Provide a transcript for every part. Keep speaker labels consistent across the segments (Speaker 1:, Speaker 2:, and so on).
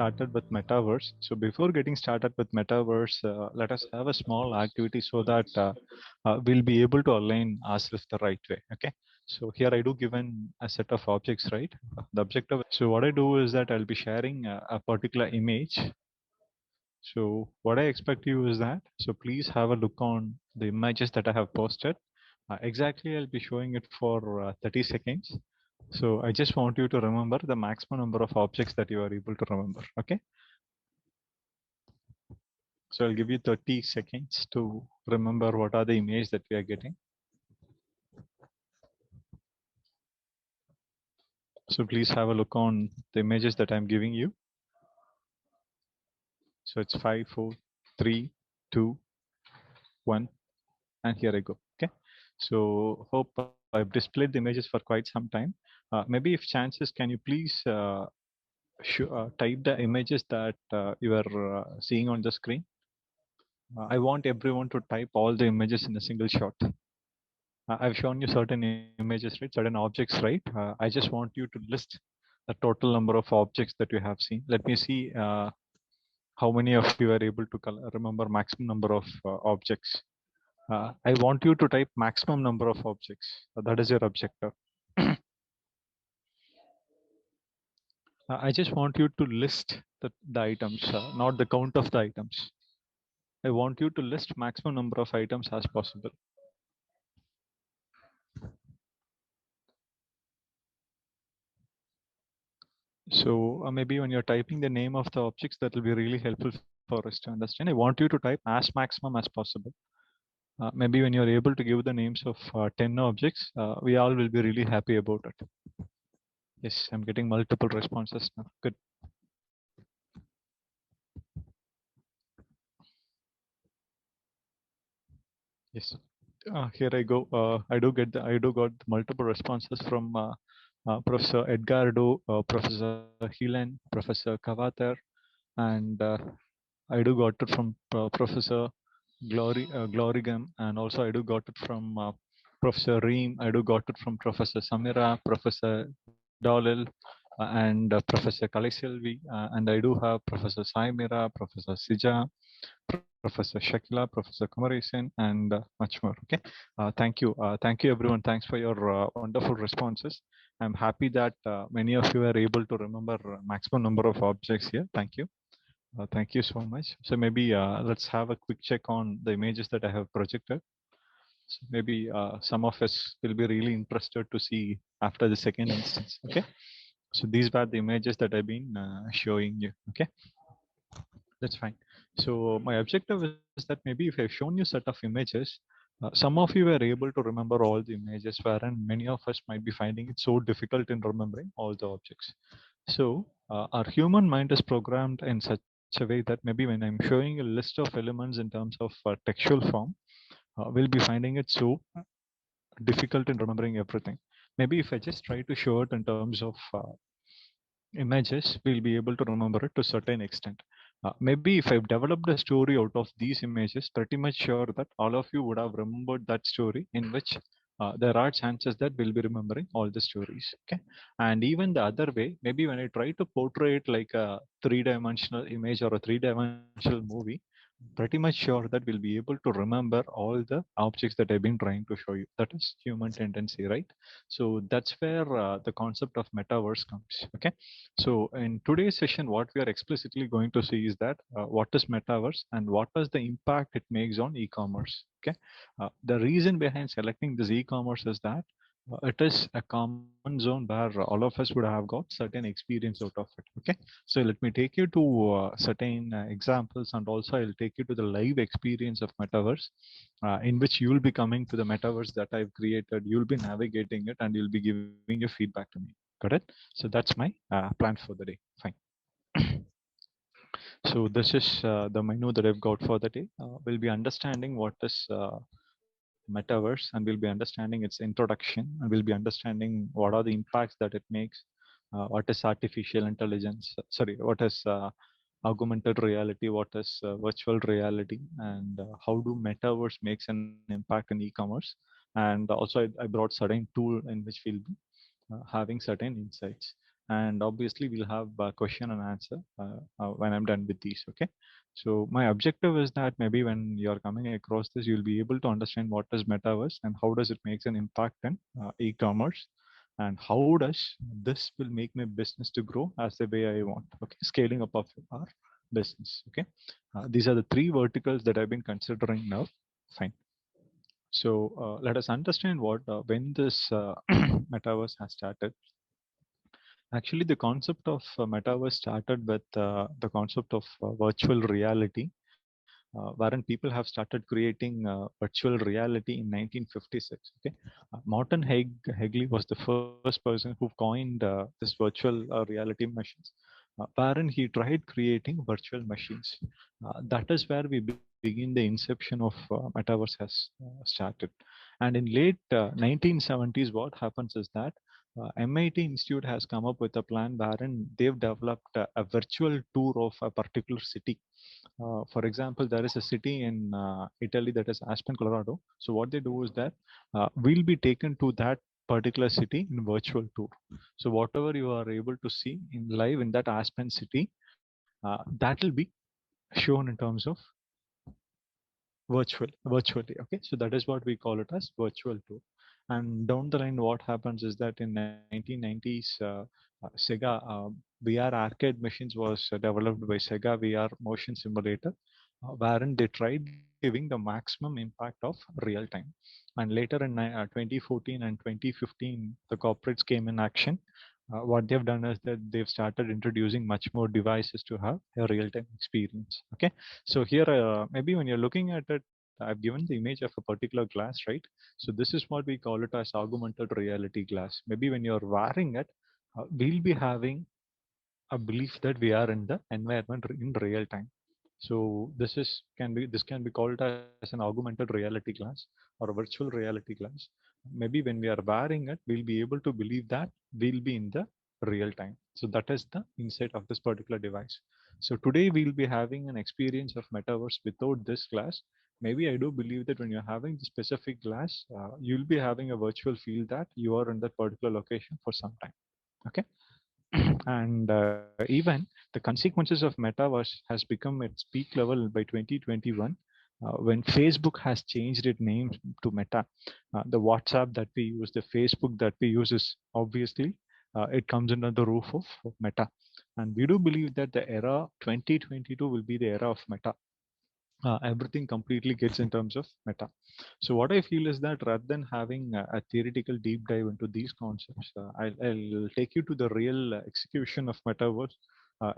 Speaker 1: started with Metaverse. So before getting started with Metaverse, let us have a small activity so that we'll be able to align ourselves the right way. Okay. So here I do given a set of objects, right? The objective. So what I do is that I'll be sharing a particular image. So what I expect you is that, so please have a look on the images that I have posted. Exactly, I'll be showing it for 30 seconds. So I just want you to remember the maximum number of objects that you are able to remember. Okay. So I'll give you 30 seconds to remember what are the images that we are getting. So please have a look on the images that I'm giving you. So it's 5, 4, 3, 2, 1, and here I go. Okay. So hope I've displayed the images for quite some time. Maybe if chances, can you please type the images that you are seeing on the screen? I want everyone to type all the images in a single shot. I've shown you certain images, right? Certain objects, right? I just want you to list the total number of objects that you have seen. Let me see how many of you are able to remember maximum number of objects. I want you to type maximum number of objects. That is your objective. I just want you to list the items, not the count of the items. I want you to list maximum number of items as possible. So maybe when you're typing the name of the objects, that will be really helpful for us to understand. I want you to type as maximum as possible. Maybe when you're able to give the names of 10 objects, we all will be really happy about it. Yes, I'm getting multiple responses now. Good. Yes. Here I go. I do got multiple responses from Professor Edgardo, Professor Heelan, Professor Kavatar, and I do got it from Professor Glorigam, and also I do got it from Professor Reem. I do got it from Professor Samira, Professor Dolil, and Professor Kaliselvi, and I do have Professor Saimira, Professor Sija, Professor Shakila, Professor Kumarasan, and much more. Okay, thank you everyone. Thanks for your wonderful responses. I'm happy that many of you are able to remember maximum number of objects here. Thank you. Thank you so much. So maybe let's have a quick check on the images that I have projected. So maybe some of us will be really interested to see after the second instance. Okay. So these were the images that I've been showing you. Okay. That's fine. So my objective is that maybe if I've shown you a set of images, some of you were able to remember all the images, wherein many of us might be finding it so difficult in remembering all the objects. So our human mind is programmed in such a way that maybe when I'm showing a list of elements in terms of textual form, we'll be finding it so difficult in remembering everything. Maybe if I just try to show it in terms of images, we'll be able to remember it to a certain extent. Maybe if I've developed a story out of these images, pretty much sure that all of you would have remembered that story, in which there are chances that we'll be remembering all the stories. Okay. And even the other way, maybe when I try to portray it like a three-dimensional image or a three-dimensional movie, pretty much sure that we'll be able to remember all the objects that I've been trying to show you. That is human tendency, right? So that's where the concept of metaverse comes. Okay. So in today's session, what we are explicitly going to see is that what is metaverse and what is the impact it makes on e-commerce. Okay. The reason behind selecting this e-commerce is that it is a common zone where all of us would have got certain experience out of it. Okay. So let me take you to certain examples, and also I'll take you to the live experience of metaverse, in which you will be coming to the metaverse that I've created. You'll be navigating it and you'll be giving your feedback to me. Got it? So that's my plan for the day. Fine. So this is the menu that I've got for the day. We'll be understanding what is metaverse, and we'll be understanding its introduction, and we'll be understanding what are the impacts that it makes. What is artificial intelligence? Sorry, what is augmented reality? What is virtual reality? And how do metaverse makes an impact in e-commerce? And also, I brought certain tool in which we'll be having certain insights. and obviously we'll have a question and answer when I'm done with these. Okay. So my objective is that maybe when you're coming across this, you'll be able to understand what is metaverse and how does it makes an impact in e-commerce, and how does this will make my business to grow as the way I want. Okay, scaling up of our business. Okay, these are the three verticals that I've been considering now. Fine. So let us understand what when this metaverse has started. Actually, the concept of metaverse started with the concept of virtual reality, wherein people have started creating virtual reality in 1956. Okay, Martin Hagley was the first person who coined this virtual reality machines, wherein he tried creating virtual machines. That is where we begin the inception of metaverse has started. And in late 1970s, what happens is that MIT Institute has come up with a plan wherein they've developed a virtual tour of a particular city. For example, there is a city in Italy that is Aspen, Colorado. So what they do is that we'll be taken to that particular city in virtual tour. So whatever you are able to see in live in that Aspen city, that will be shown in terms of virtually. Okay, so that is what we call it as virtual tour. And down the line, what happens is that in 1990s, Sega VR arcade machines was developed by Sega VR motion simulator, wherein they tried giving the maximum impact of real time. And later in 2014 and 2015, the corporates came in action. What they've done is that they've started introducing much more devices to have a real-time experience. Okay, so here maybe when you're looking at it, I've given the image of a particular glass, right? So this is what we call it as augmented reality glass. Maybe when you're wearing it, we'll be having a belief that we are in the environment in real time. So this can be called as an augmented reality glass or a virtual reality glass. Maybe when we are wearing it, we'll be able to believe that we'll be in the real time. So that is the insight of this particular device. So today we'll be having an experience of metaverse without this glass. Maybe I do believe that when you're having the specific glass, you'll be having a virtual feel that you are in that particular location for some time. Okay. And even the consequences of metaverse has become its peak level by 2021, when Facebook has changed its name to Meta. The WhatsApp that we use, the Facebook that we use is obviously it comes under the roof of Meta. And we do believe that the era 2022 will be the era of Meta. Everything completely gets in terms of meta. So what I feel is that rather than having a theoretical deep dive into these concepts, I'll take you to the real execution of metaverse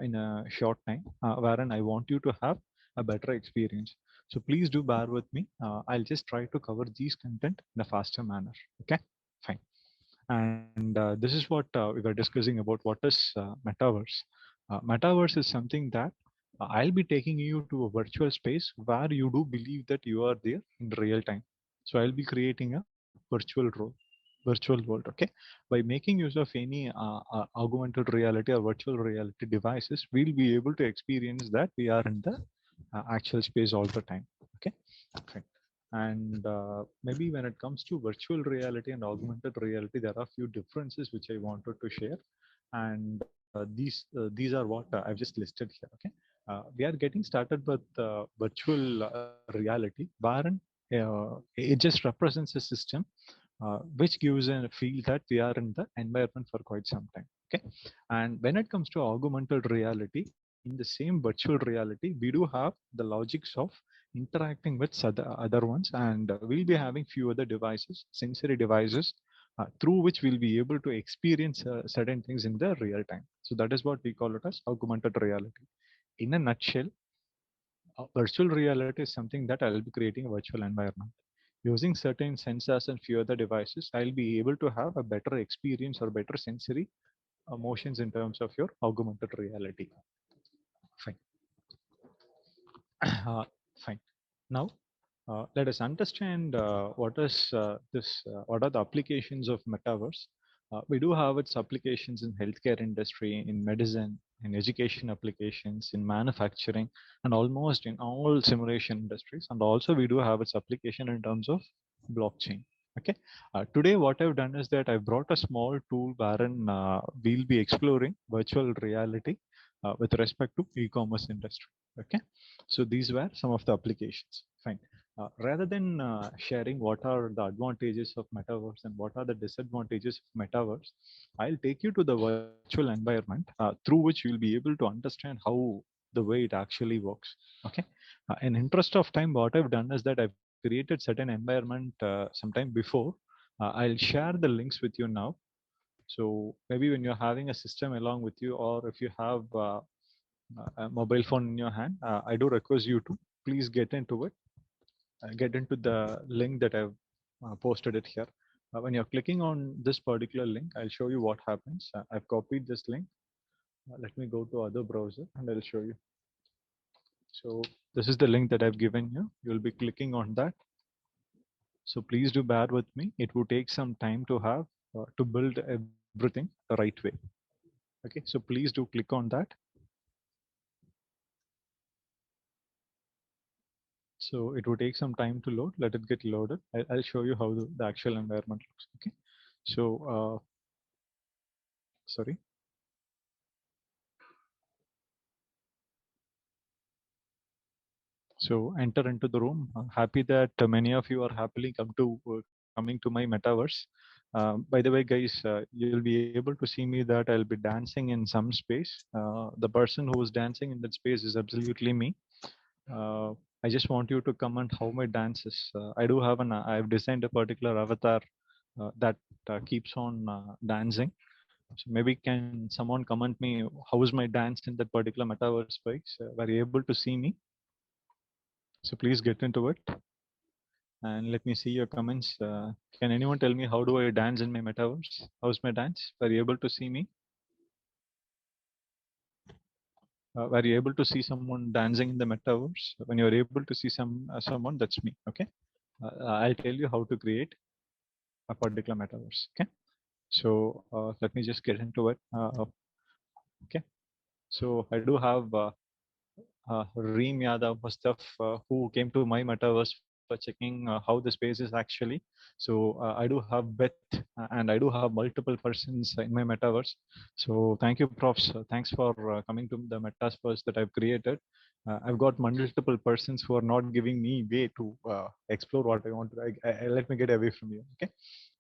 Speaker 1: in a short time, wherein I want you to have a better experience. So please do bear with me. I'll just try to cover these content in a faster manner. Okay, fine. And this is what we were discussing about what is metaverse. Metaverse is something that I'll be taking you to a virtual space where you do believe that you are there in real time. So I'll be creating a virtual world. Okay, by making use of any augmented reality or virtual reality devices, we'll be able to experience that we are in the actual space all the time. Okay, fine. And maybe when it comes to virtual reality and augmented reality, there are a few differences which I wanted to share. And these are what I've just listed here. Okay, we are getting started with virtual reality, wherein it just represents a system which gives a feel that we are in the environment for quite some time. Okay, and when it comes to augmented reality, in the same virtual reality, we do have the logics of interacting with other ones, and we'll be having few other devices, sensory devices, through which we'll be able to experience certain things in the real time. So that is what we call it as augmented reality. In a nutshell, virtual reality is something that I'll be creating a virtual environment. Using certain sensors and few other devices, I'll be able to have a better experience or better sensory motions in terms of your augmented reality. Fine. Uh, Fine. Now, let us understand what are the applications of metaverse. We do have its applications in healthcare industry, in medicine, in education applications, in manufacturing, and almost in all simulation industries. And also we do have its application in terms of blockchain. Okay. Today, what I've done is that I've brought a small tool wherein we'll be exploring virtual reality with respect to e-commerce industry. Okay. So these were some of the applications. Fine. Rather than sharing what are the advantages of metaverse and what are the disadvantages of metaverse, I'll take you to the virtual environment through which you'll be able to understand how the way it actually works. Okay. In interest of time, what I've done is that I've created certain environment sometime before. I'll share the links with you now. So maybe when you're having a system along with you, or if you have a mobile phone in your hand, I do request you to please get into it. Get into the link that I've posted it here. When you're clicking on this particular link, I'll show you what happens. I've copied this link. Let me go to other browser and I'll show you. So this is the link that I've given you. You'll be clicking on that. So please do bear with me. It will take some time to have to build everything the right way. Okay, so please do click on that. So it will take some time to load. Let it get loaded. I'll show you how the actual environment looks. Okay, so sorry. So enter into the room. Happy that many of you are happily coming to my metaverse. By the way, guys, you'll be able to see me that I'll be dancing in some space. The person who is dancing in that space is absolutely me. uh, I just want you to comment how my dance is. I do have I've designed a particular avatar that keeps on dancing. So maybe can someone comment me how is my dance in that particular metaverse space? Were you able to see me? So please get into it and let me see your comments. Can anyone tell me how do I dance in my metaverse? How's my dance? Were you able to see me? Were you able to see someone dancing in the metaverse? When you're able to see someone, that's me. Okay. I'll tell you how to create a particular metaverse. Okay. So let me just get into it. Okay. So I do have Reem Yadav Mustaf, who came to my metaverse for checking how the space is actually. So I do have Beth and I do have multiple persons in my metaverse. So thank you, profs. Thanks for coming to the metaverse that I've created. I've got multiple persons who are not giving me way to explore what I want to. Let me get away from you. Okay.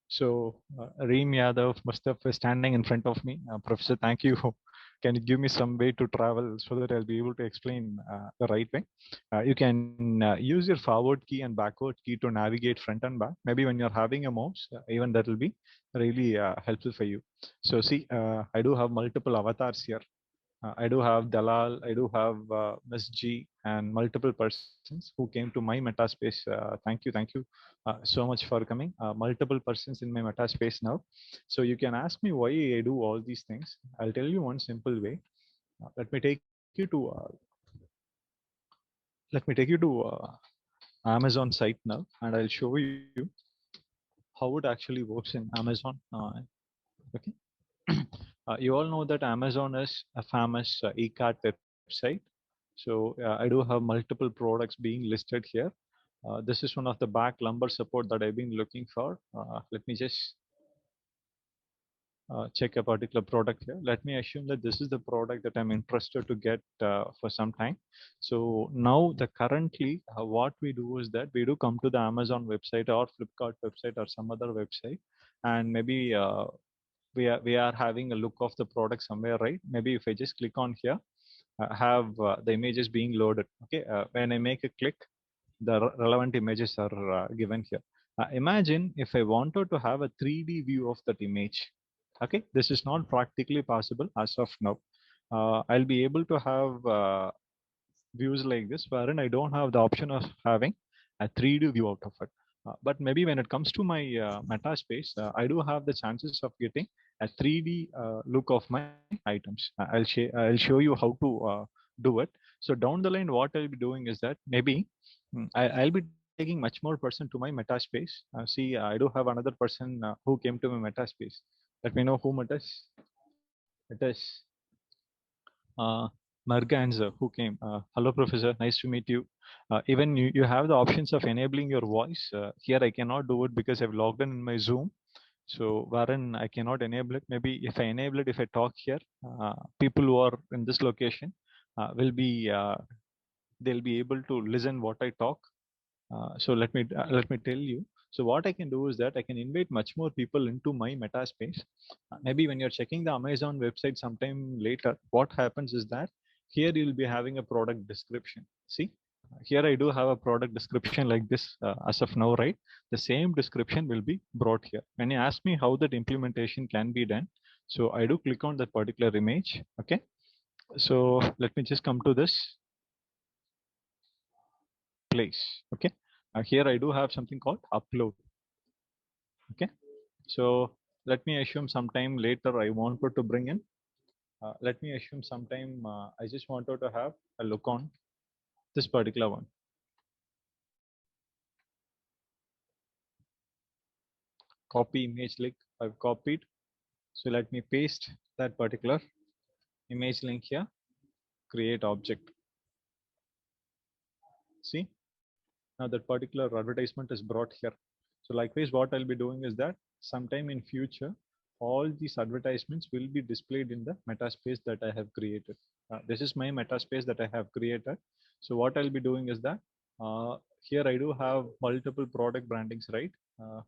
Speaker 1: So Reem Yadav Mustaf is standing in front of me. Professor, thank you. Can you give me some way to travel so that I'll be able to explain the right way? You can use your forward key and backward key to navigate front and back. Maybe when you're having a mouse, even that will be really helpful for you. So see, I do have multiple avatars here. I do have Dalal, I do have Miss G, and multiple persons who came to my meta space. Thank you so much for coming. Multiple persons in my meta space now. So you can ask me why I do all these things. I'll tell you one simple way. Let me take you to Amazon site now, and I'll show you how it actually works in Amazon. Okay. You all know that Amazon is a famous e-cart website. So I do have multiple products being listed here. This is one of the back lumbar support that I've been looking for. Let me just check a particular product here. Let me assume that this is the product that I'm interested to get for some time. So now the currently what we do is that we do come to the Amazon website or Flipkart website or some other website, and maybe we are having a look of the product somewhere, right? Maybe if I just click on here, have the images being loaded. Okay, when I make a click, the relevant images are given here. Imagine if I wanted to have a 3D view of that image. Okay, this is not practically possible as of now. I'll be able to have views like this, wherein I don't have the option of having a 3D view out of it. But maybe when it comes to my meta space, I do have the chances of getting a 3D look of my items. I'll show you how to do it. So down the line, what I'll be doing is that maybe I'll be taking much more person to my meta space. See, I do have another person who came to my meta space. Let me know whom it is. It is. Marganza, who came. Hello, Professor. Nice to meet you. Even you have the options of enabling your voice. Here, I cannot do it because I've logged in my Zoom. So, wherein I cannot enable it. Maybe if I enable it, if I talk here, people who are in this location will be they'll be able to listen what I talk. So let me tell you. So what I can do is that I can invite much more people into my meta space. Maybe when you're checking the Amazon website sometime later, what happens is that here you'll be having a product description. See, here I do have a product description like this as of now, right? The same description will be brought here. When you ask me how that implementation can be done, so I do click on that particular image. Okay. So let me just come to this place. Okay. Here I do have something called upload. Okay. So let me assume sometime later I wanted to bring in. Let me assume sometime I just wanted to have a look on this particular one. Copy image link. I've copied. So let me paste that particular image link here. Create object. See, now that particular advertisement is brought here. So likewise, what I'll be doing is that sometime in future, all these advertisements will be displayed in the meta space that I have created. This is my meta space that I have created. So what I'll be doing is that here I do have multiple product brandings, right?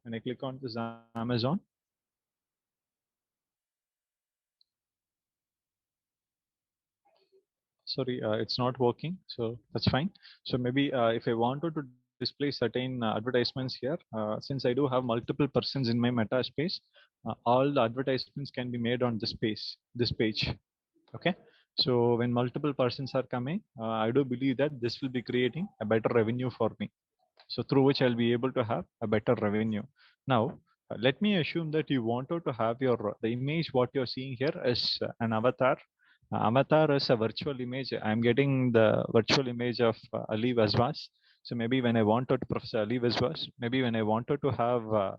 Speaker 1: When I click on this Amazon, sorry, it's not working, so that's fine. So maybe if I wanted to display certain advertisements here, since I do have multiple persons in my meta space, all the advertisements can be made on this page. Okay. So when multiple persons are coming, I do believe that this will be creating a better revenue for me. So through which I'll be able to have a better revenue. Now, let me assume that you wanted to have the image what you're seeing here is an avatar. Avatar is a virtual image. I'm getting the virtual image of Ali Waswas. So maybe when I wanted to Professor Ali Waswas, maybe when I wanted to have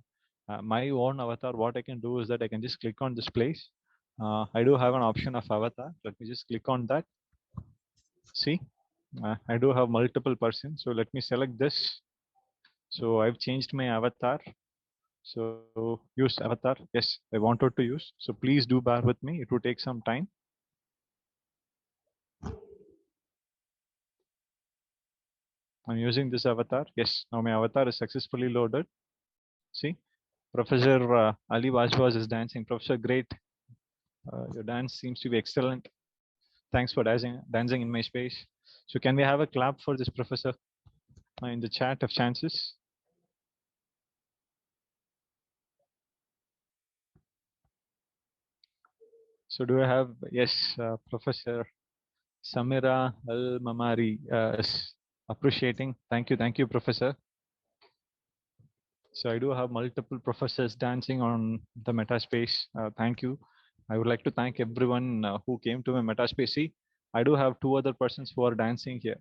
Speaker 1: my own avatar, what I can do is that I can just click on this place. I do have an option of avatar. Let me just click on that. See, I do have multiple persons. So let me select this. So I've changed my avatar. So use avatar. Yes, I wanted to use. So please do bear with me. It will take some time. I'm using this avatar. Yes, now my avatar is successfully loaded. See, Professor Ali Wajwas is dancing. Professor, great. Your dance seems to be excellent. Thanks for dancing in my space. So can we have a clap for this professor in the chat of chances? So do I have, yes, Professor Samira Al Mamari is appreciating. Thank you, Professor. So I do have multiple professors dancing on the Metaspace. Thank you. I would like to thank everyone who came to my Metaspace. See, I do have two other persons who are dancing here.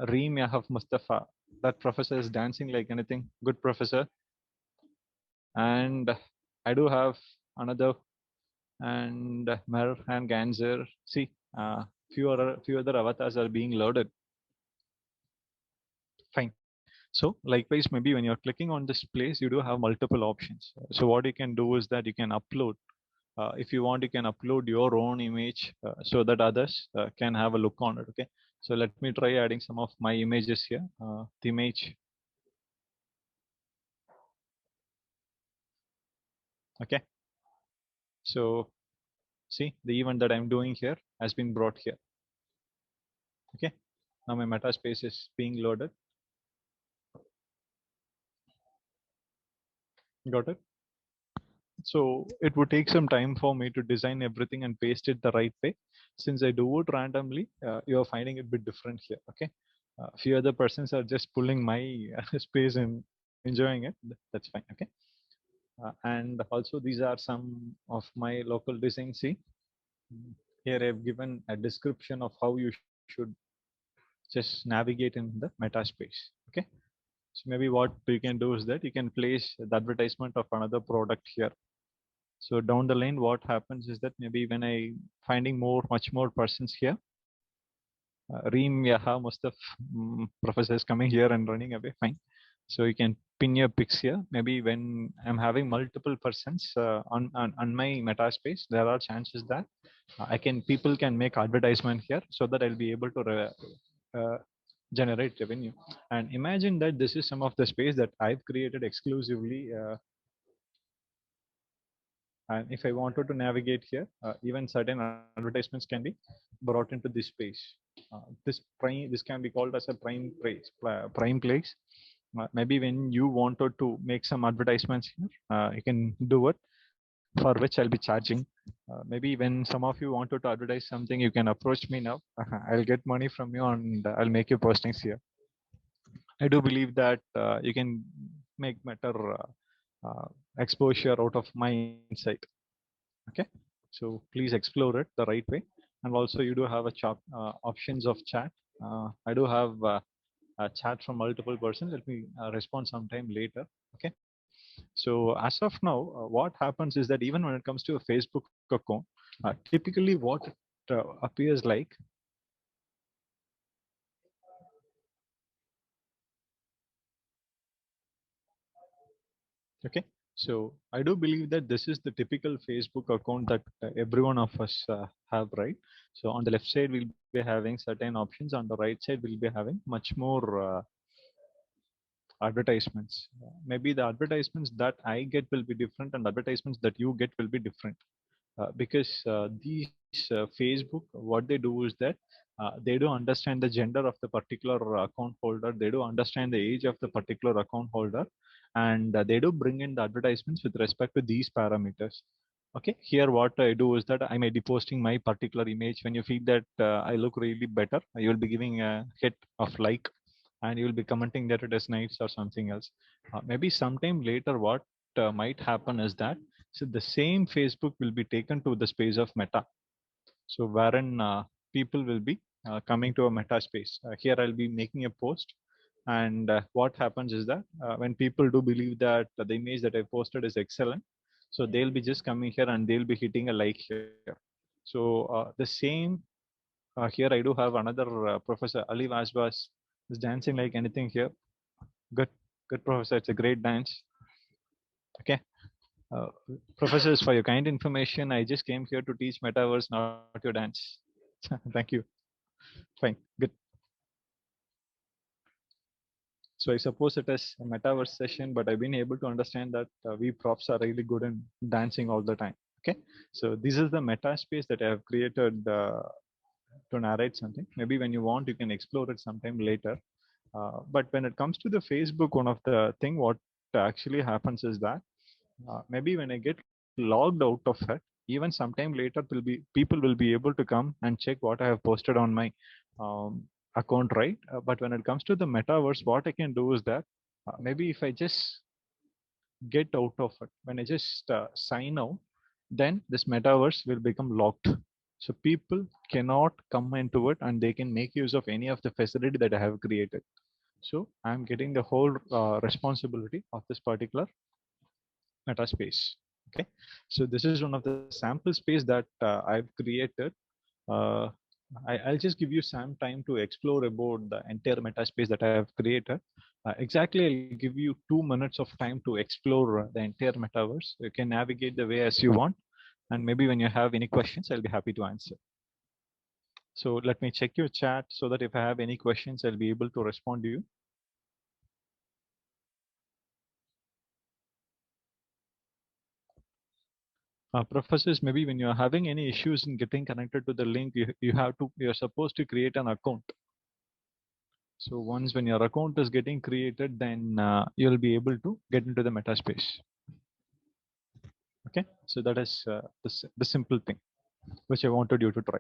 Speaker 1: Reem Yahaf Mustafa. That professor is dancing like anything. Good professor. And I do have another and Mer and Ganser. See, few other avatars are being loaded. Fine. So likewise, maybe when you're clicking on this place, you do have multiple options. So what you can do is that you can upload. If you want, you can upload your own image so that others can have a look on it. Okay. So let me try adding some of my images here. The image. Okay. So see the event that I'm doing here has been brought here. Okay. Now my meta space is being loaded. Got it. So it would take some time for me to design everything and paste it the right way. Since I do it randomly, you're finding it a bit different here. Okay. A few other persons are just pulling my space and enjoying it. That's fine. Okay. And also these are some of my local designs. See, here I've given a description of how you should just navigate in the meta space. Okay. So maybe what you can do is that you can place the advertisement of another product here. So down the line, what happens is that maybe when I finding much more persons here, Reem, Yaha, Mustaf, professors coming here and running away. Fine. So you can pin your pics here. Maybe when I'm having multiple persons on my meta space, there are chances that I can people can make advertisement here so that I'll be able to generate revenue. And imagine that this is some of the space that I've created exclusively. And if I wanted to navigate here, even certain advertisements can be brought into this space. This can be called as a prime place. Maybe when you wanted to make some advertisements here, you can do it, for which I'll be charging. Maybe when some of you wanted to advertise something, you can approach me now. I'll get money from you and I'll make your postings here. I do believe that you can make better uh, exposure out of my insight. Okay, so please explore it the right way. And also you do have options of chat. I do have a chat from multiple persons. Let me respond sometime later. Okay, so as of now, what happens is that even when it comes to a Facebook account, typically what it appears like. Okay, so I do believe that this is the typical Facebook account that every one of us have, right? So on the left side, we'll be having certain options. On the right side, we'll be having much more advertisements. Maybe the advertisements that I get will be different, and advertisements that you get will be different. Because these Facebook, what they do is that they do understand the gender of the particular account holder. They do understand the age of the particular account holder, and they do bring in the advertisements with respect to these parameters. Okay, here what I do is that I may be posting my particular image. When you feel that I look really better, you will be giving a hit of like, and you will be commenting that it is nice or something else. Maybe sometime later, what might happen is that so the same Facebook will be taken to the space of Meta. So wherein people will be coming to a Meta space. Here I'll be making a post, and what happens is that when people do believe that the image that I posted is excellent, so they'll be just coming here and they'll be hitting a like here. So the same here I do have another Professor Ali Vasbas is dancing like anything here. Good, good professor. It's a great dance. Okay. Uh, Professors, for your kind information, I just came here to teach Metaverse, not your dance. Thank you. Fine. Good. So I suppose it is a Metaverse session, but I've been able to understand that we props are really good in dancing all the time. Okay. So this is the meta space that I have created to narrate something. Maybe when you want, you can explore it sometime later. But when it comes to the Facebook, one of the thing what actually happens is that maybe when I get logged out of it, even sometime later will be people will be able to come and check what I have posted on my um, account, right? But when it comes to the metaverse, what I can do is that maybe if I just get out of it, when I just sign out, then this metaverse will become locked. So people cannot come into it and they can make use of any of the facility that I have created. So I'm getting the whole responsibility of this particular meta space. Okay, so this is one of the sample space that I've created. uh, I'll just give you some time to explore about the entire meta space that I have created. Exactly, I'll give you 2 minutes of time to explore the entire metaverse. You can navigate the way as you want, and maybe when you have any questions, I'll be happy to answer. So let me check your chat so that if I have any questions, I'll be able to respond to you. Professors, maybe when you're having any issues in getting connected to the link, you're supposed to create an account. So once when your account is getting created, then you'll be able to get into the meta space. Okay, so that is the simple thing which I wanted you to try.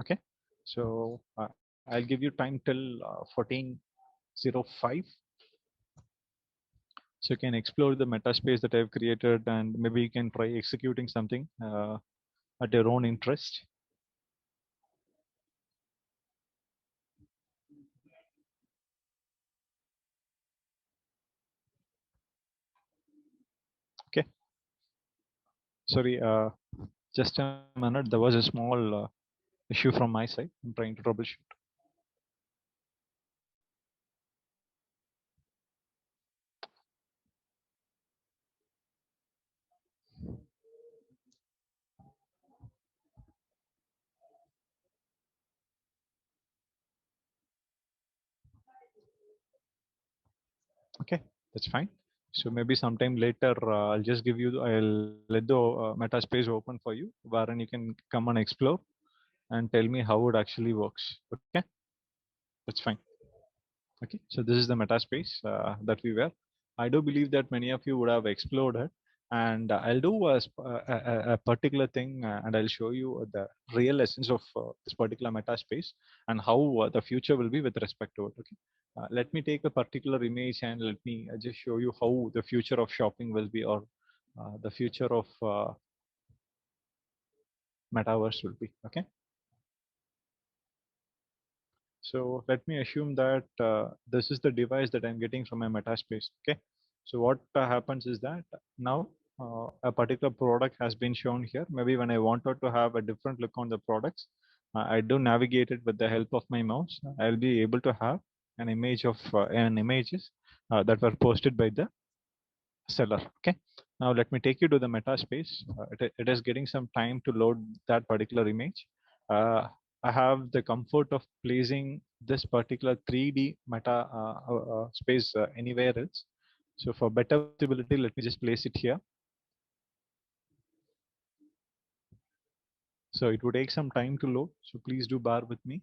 Speaker 1: Okay, so I'll give you time till 14:05, so you can explore the meta space that I've created, and maybe you can try executing something at your own interest. Okay, sorry, just a minute. There was a small issue from my side. I'm trying to troubleshoot. Okay, that's fine. So maybe sometime later, I'll just give you, I'll let the meta space open for you, wherein you can come and explore and tell me how it actually works. Okay, that's fine. Okay, so this is the meta space that we were. I do believe that many of you would have explored it, and I'll do a particular thing, and I'll show you the real essence of this particular meta space and how the future will be with respect to it. Okay, let me take a particular image and let me just show you how the future of shopping will be, or the future of metaverse will be. Okay. So let me assume that this is the device that I'm getting from my Metaspace. Okay. So what happens is that now a particular product has been shown here. Maybe when I wanted to have a different look on the products, I do navigate it with the help of my mouse. I'll be able to have an image of an images that were posted by the seller. Okay. Now let me take you to the meta space. It is getting some time to load that particular image. Uh, I have the comfort of placing this particular 3D meta space anywhere else. So for better visibility, let me just place it here. So it would take some time to load. So please do bear with me.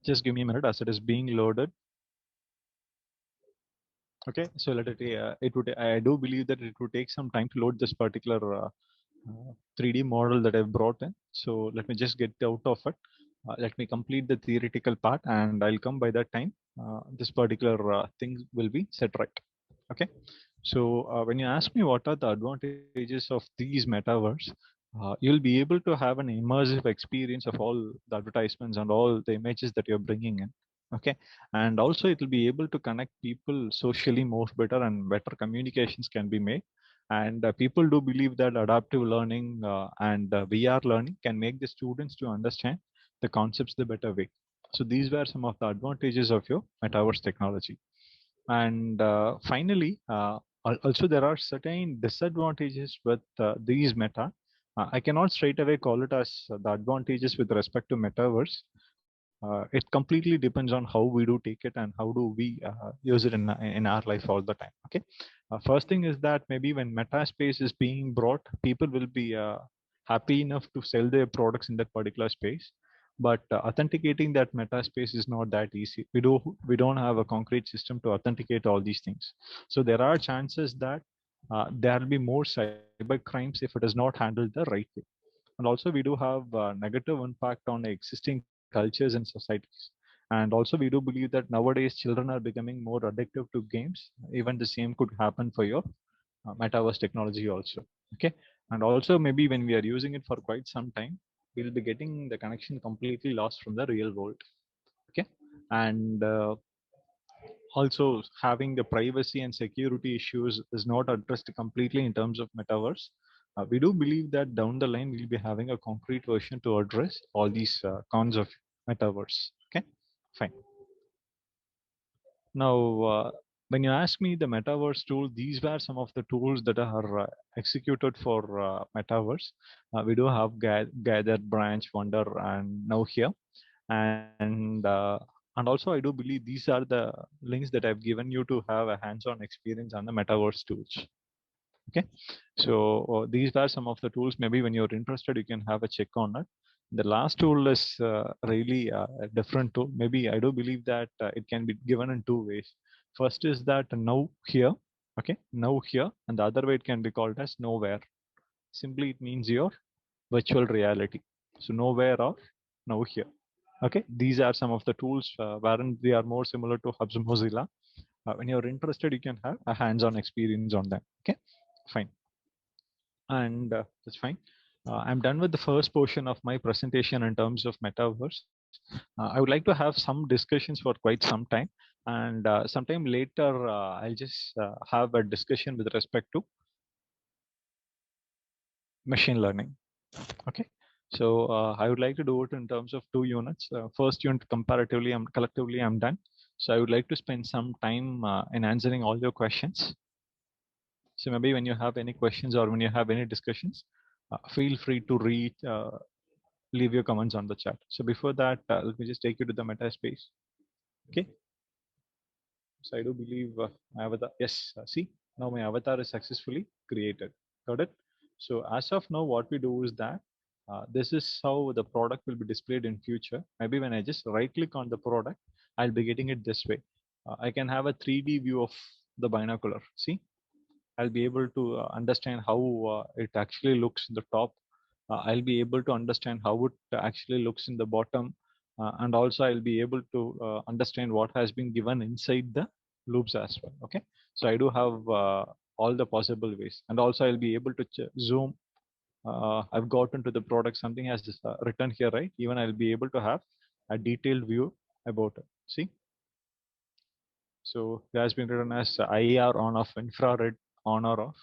Speaker 1: Just give me a minute as it is being loaded. Okay, so let it. It would. I do believe that it would take some time to load this particular 3D model that I've brought in. So let me just get out of it. Let me complete the theoretical part, and I'll come by that time. This particular thing will be set right. Okay. So when you ask me what are the advantages of these metaverse, you'll be able to have an immersive experience of all the advertisements and all the images that you're bringing in. Okay, and also it will be able to connect people socially more better, and better communications can be made. And people do believe that adaptive learning and VR learning can make the students to understand the concepts the better way. So these were some of the advantages of your metaverse technology. And finally, also there are certain disadvantages with these meta. I cannot straight away call it as the advantages with respect to metaverse. It completely depends on how we do take it and how do we use it in our life all the time. Okay. First thing is that maybe when meta space is being brought, people will be happy enough to sell their products in that particular space. But authenticating that meta space is not that easy. We don't have a concrete system to authenticate all these things. So there are chances that there will be more cyber crimes if it is not handled the right way. And also we do have negative impact on existing cultures and societies. And also we do believe that nowadays children are becoming more addictive to games. Even the same could happen for your metaverse technology also. Okay. And also maybe when we are using it for quite some time, we'll be getting the connection completely lost from the real world. Okay. And also having the privacy and security issues is not addressed completely in terms of metaverse. We do believe that down the line we'll be having a concrete version to address all these cons of metaverse. Okay, fine. Now, when you ask me the metaverse tool, these were some of the tools that are executed for metaverse. We do have Gather, Branch, Wonder, and now here. And and also I do believe these are the links that I've given you to have a hands-on experience on the metaverse tools. Okay, so these are some of the tools. Maybe when you're interested, you can have a check on it. The last tool is really a different tool. Maybe I do believe that it can be given in two ways. First is that now here. Okay, now here, and the other way it can be called as nowhere. Simply it means your virtual reality. So nowhere or now here. Okay, these are some of the tools wherein they are more similar to Hubs Mozilla. When you're interested, you can have a hands-on experience on them. Okay, fine. and that's fine. I'm done with the first portion of my presentation in terms of metaverse. I would like to have some discussions for quite some time, and sometime later I'll just have a discussion with respect to machine learning. Okay. So I would like to do it in terms of two units. First unit comparatively, collectively, I'm done. So I would like to spend some time in answering all your questions. So maybe when you have any questions or when you have any discussions, feel free to leave your comments on the chat. So before that, let me just take you to the meta space. Okay. So I do believe my avatar. Yes. See, now my avatar is successfully created. Got it. So as of now, what we do is that this is how the product will be displayed in future. Maybe when I just right click on the product, I'll be getting it this way. I can have a 3D view of the binocular. See, I'll be able to understand how it actually looks in the top. I'll be able to understand how it actually looks in the bottom. And also I'll be able to understand what has been given inside the loops as well. Okay. So I do have all the possible ways. And also I'll be able to zoom. I've gotten to the product. Something has written here, right? Even I'll be able to have a detailed view about it. See? So it has been written as IR on off, infrared on or off,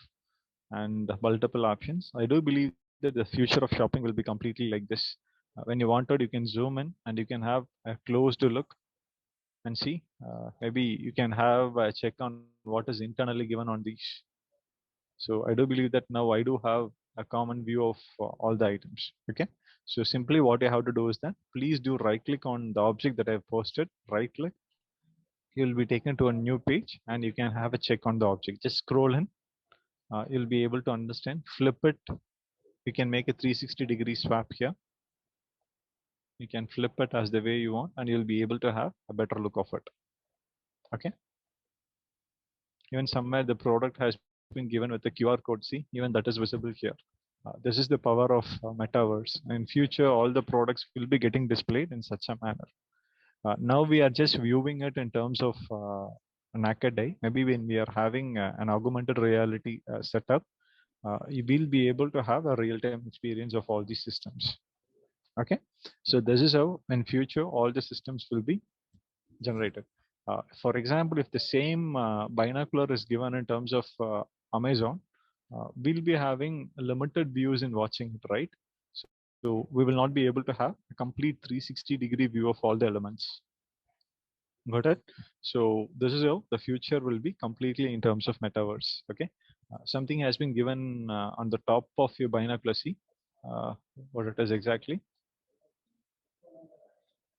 Speaker 1: and multiple options. I do believe that the future of shopping will be completely like this. When you wanted, you can zoom in and you can have a closed look and see. Maybe you can have a check on what is internally given on these. So I do believe that now I do have a common view of all the items. Okay. So simply what you have to do is that please do right click on the object that I've posted, right click. You'll be taken to a new page and you can have a check on the object. Just scroll in. You'll be able to understand, flip it. You can make a 360-degree swap here. You can flip it as the way you want and you'll be able to have a better look of it. Okay. Even somewhere the product has been given with the QR code. See, even that is visible here. This is the power of metaverse. In future, all the products will be getting displayed in such a manner. Now we are just viewing it in terms of an naked eye. Maybe when we are having an augmented reality setup, you will be able to have a real-time experience of all these systems. Okay, so this is how in future all the systems will be generated. For example, if the same binocular is given in terms of Amazon, we'll be having limited views in watching it, right? So we will not be able to have a complete 360-degree view of all the elements. Got it? So this is how the future will be completely in terms of metaverse. Okay, something has been given on the top of your binocular. See what it is exactly.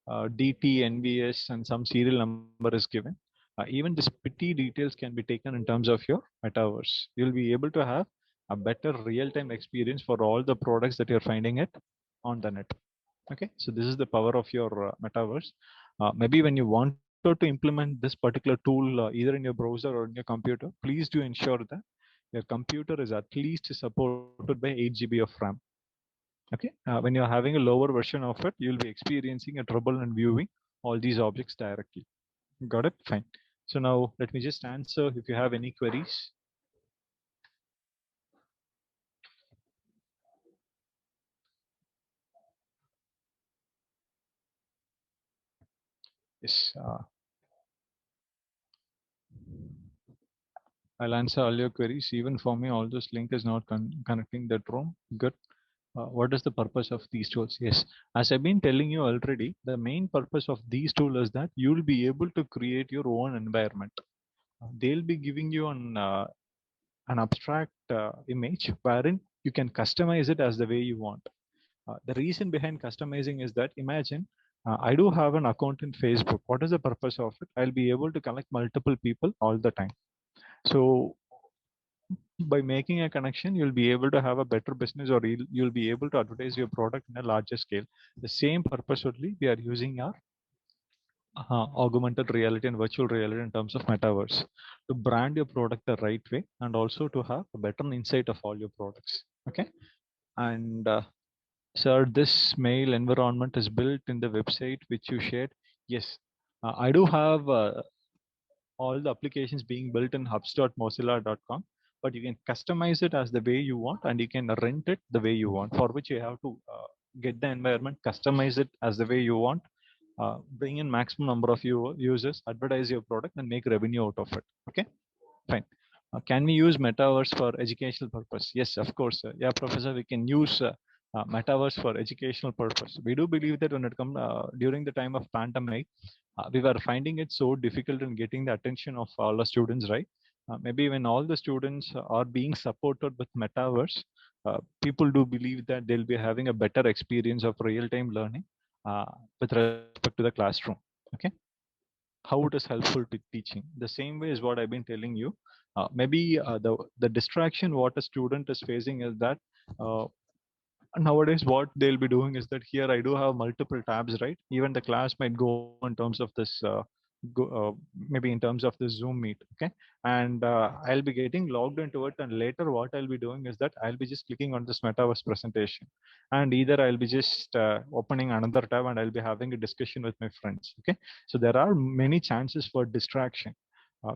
Speaker 1: DT, NVS, and some serial number is given. Even this petty details can be taken in terms of your metaverse. You'll be able to have a better real-time experience for all the products that you're finding it on the net. Okay, so this is the power of your metaverse. Maybe when you wanted to implement this particular tool either in your browser or in your computer, please do ensure that your computer is at least supported by 8 GB of RAM. Okay, when you're having a lower version of it, you'll be experiencing a trouble in viewing all these objects directly. Got it? Fine. So now let me just answer if you have any queries. Yes, I'll answer all your queries. Even for me, all this link is not connecting that room. Good. What is the purpose of these tools? Yes, as I've been telling you already, the main purpose of these tools is that you'll be able to create your own environment. They'll be giving you an abstract image wherein you can customize it as the way you want. The reason behind customizing is that imagine I do have an account in Facebook. What is the purpose of it? I'll be able to connect multiple people all the time. So by making a connection, you'll be able to have a better business or you'll be able to advertise your product in a larger scale. The same purpose only we are using our augmented reality and virtual reality in terms of metaverse to brand your product the right way and also to have a better insight of all your products. Okay. And sir, this mail environment is built in the website which you shared. Yes, I do have all the applications being built in hubs.mozilla.com. but you can customize it as the way you want, and you can rent it the way you want, for which you have to get the environment, customize it as the way you want, bring in maximum number of users, advertise your product, and make revenue out of it. Okay, fine. Can we use metaverse for educational purpose? Yes, of course. Yeah, professor, we can use metaverse for educational purpose. We do believe that when it comes during the time of pandemic, we were finding it so difficult in getting the attention of all the students, right? Maybe when all the students are being supported with metaverse, people do believe that they'll be having a better experience of real-time learning uh, with respect to the classroom. Okay, how it is helpful to teaching. The same way is what I've been telling you. Maybe the distraction what a student is facing is that uh, nowadays what they'll be doing is that here I do have multiple tabs, right? Even the class might go on in terms of this maybe in terms of the Zoom meet. Okay, and I'll be getting logged into it, and later what I'll be doing is that I'll be just clicking on this metaverse presentation, and either I'll be just opening another tab and I'll be having a discussion with my friends. Okay, so there are many chances for distraction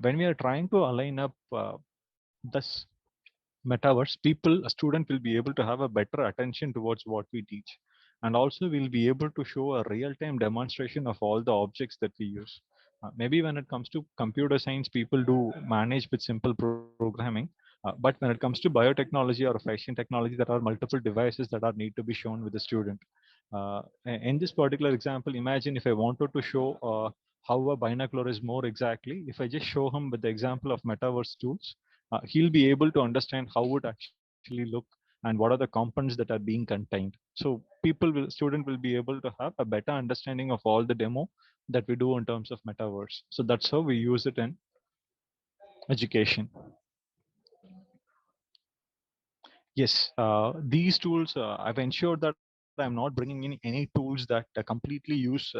Speaker 1: when we are trying to align up this metaverse. People, a student will be able to have a better attention towards what we teach, and also we'll be able to show a real-time demonstration of all the objects that we use. Maybe when it comes to computer science, people do manage with simple programming, but when it comes to biotechnology or fashion technology, there are multiple devices that are need to be shown with the student. In this particular example, imagine if I wanted to show how a binocular is more exactly, if I just show him with the example of metaverse tools, he'll be able to understand how it actually look and what are the components that are being contained. So student will be able to have a better understanding of all the demo that we do in terms of metaverse. So that's how we use it in education. Yes, these tools, I've ensured that I'm not bringing in any tools that completely use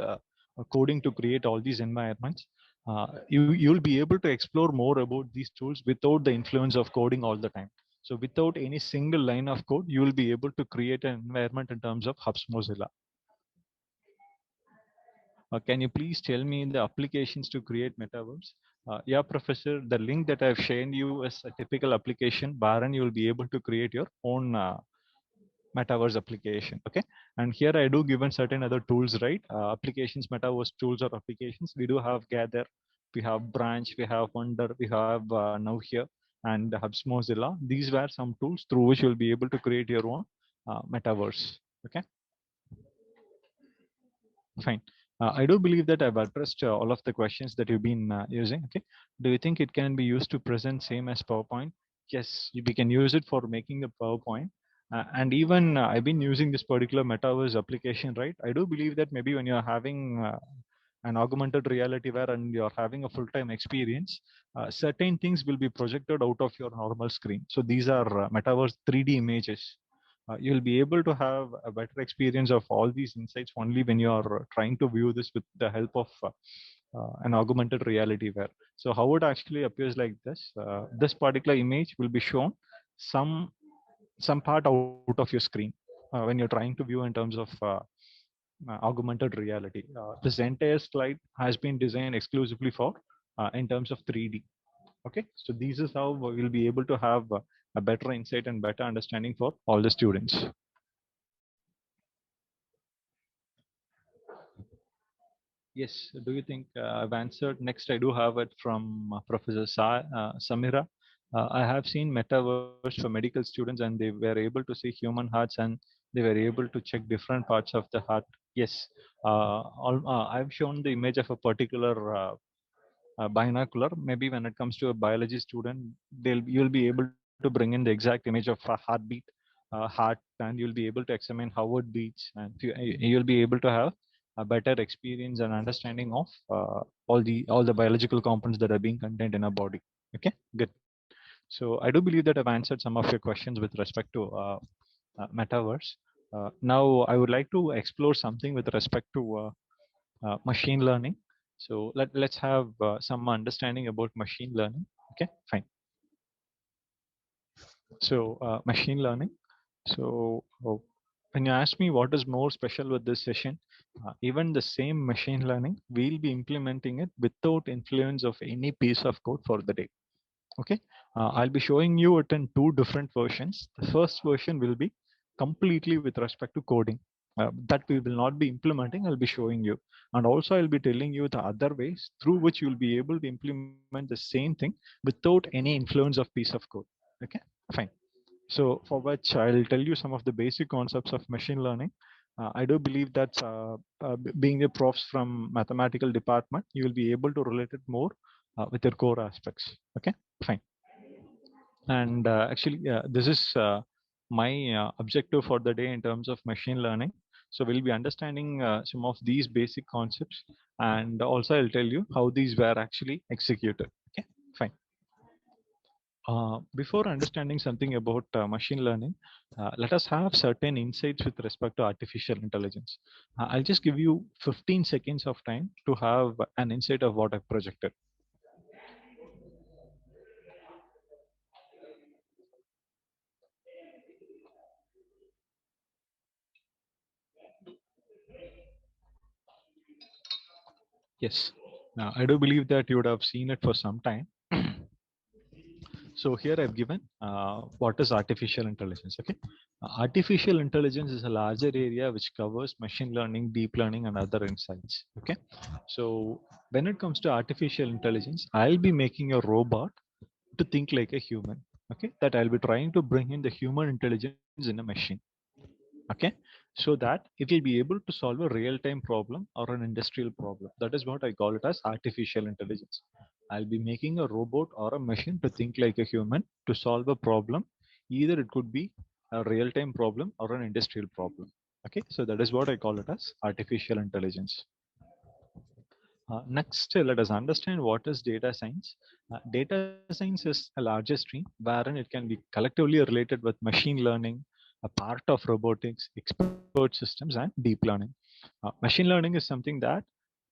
Speaker 1: coding to create all these environments. You'll be able to explore more about these tools without the influence of coding all the time. So without any single line of code, you will be able to create an environment in terms of Hubs Mozilla. Can you please tell me the applications to create metaverse? Yeah, professor, the link that I've shared you is a typical application. Baran, you will be able to create your own metaverse application. Okay, and here I do given certain other tools, right? Applications, metaverse tools or applications. We do have Gather, we have Branch, we have Wonder, we have Now Here, and Hubs Mozilla. These were some tools through which you'll be able to create your own metaverse. Okay, fine. I do believe that I've addressed all of the questions that you've been using. Okay, do you think it can be used to present same as PowerPoint? Yes, we can use it for making the PowerPoint. And even I've been using this particular metaverse application, right? I do believe that maybe when you're having an augmented reality where and you're having a full-time experience, certain things will be projected out of your normal screen. So these are metaverse 3D images. You'll be able to have a better experience of all these insights only when you're trying to view this with the help of an augmented reality where. So how it actually appears like this, this particular image will be shown some part out of your screen when you're trying to view in terms of augmented reality. This entire slide has been designed exclusively for in terms of 3D. Okay, so this is how we'll be able to have a better insight and better understanding for all the students. Yes, do you think I've answered? Next, I do have it from Professor Samira. I have seen metaverse for medical students, and they were able to see human hearts, and they were able to check different parts of the heart. Yes, I've shown the image of a particular binocular. Maybe when it comes to a biology student, you'll be able to bring in the exact image of a heartbeat, heart, and you'll be able to examine how it beats, and you'll be able to have a better experience and understanding of all the biological components that are being contained in our body. Okay, good. So I do believe that I've answered some of your questions with respect to metaverse. Now I would like to explore something with respect to machine learning. So let's have some understanding about machine learning. Okay, fine. So machine learning. So when you ask me what is more special with this session, even the same machine learning, we'll be implementing it without influence of any piece of code for the day. Okay, I'll be showing you it in two different versions. The first version will be completely with respect to coding that we will not be implementing. I'll be showing you, and also I'll be telling you the other ways through which you'll be able to implement the same thing without any influence of piece of code. Okay, fine. So for which I'll tell you some of the basic concepts of machine learning. I do believe that being a profs from mathematical department, you will be able to relate it more with your core aspects. Okay, fine. And actually, this is my objective for the day in terms of machine learning. So we'll be understanding some of these basic concepts, and also I'll tell you how these were actually executed. Okay, fine. Before understanding something about machine learning, let us have certain insights with respect to artificial intelligence. I'll just give you 15 seconds of time to have an insight of what I've projected. Yes, I do believe that you would have seen it for some time. So here I've given what is artificial intelligence. Okay, artificial intelligence is a larger area which covers machine learning, deep learning, and other insights. Okay, so when it comes to artificial intelligence, I'll be making a robot to think like a human. Okay, that I'll be trying to bring in the human intelligence in a machine. Okay, so that it will be able to solve a real-time problem or an industrial problem. That is what I call it as artificial intelligence. I'll be making a robot or a machine to think like a human to solve a problem. Either it could be a real-time problem or an industrial problem. Okay, so that is what I call it as artificial intelligence. Next, let us understand what is data science. Data science is a larger stream wherein it can be collectively related with machine learning, a part of robotics, expert systems, and deep learning. Machine learning is something that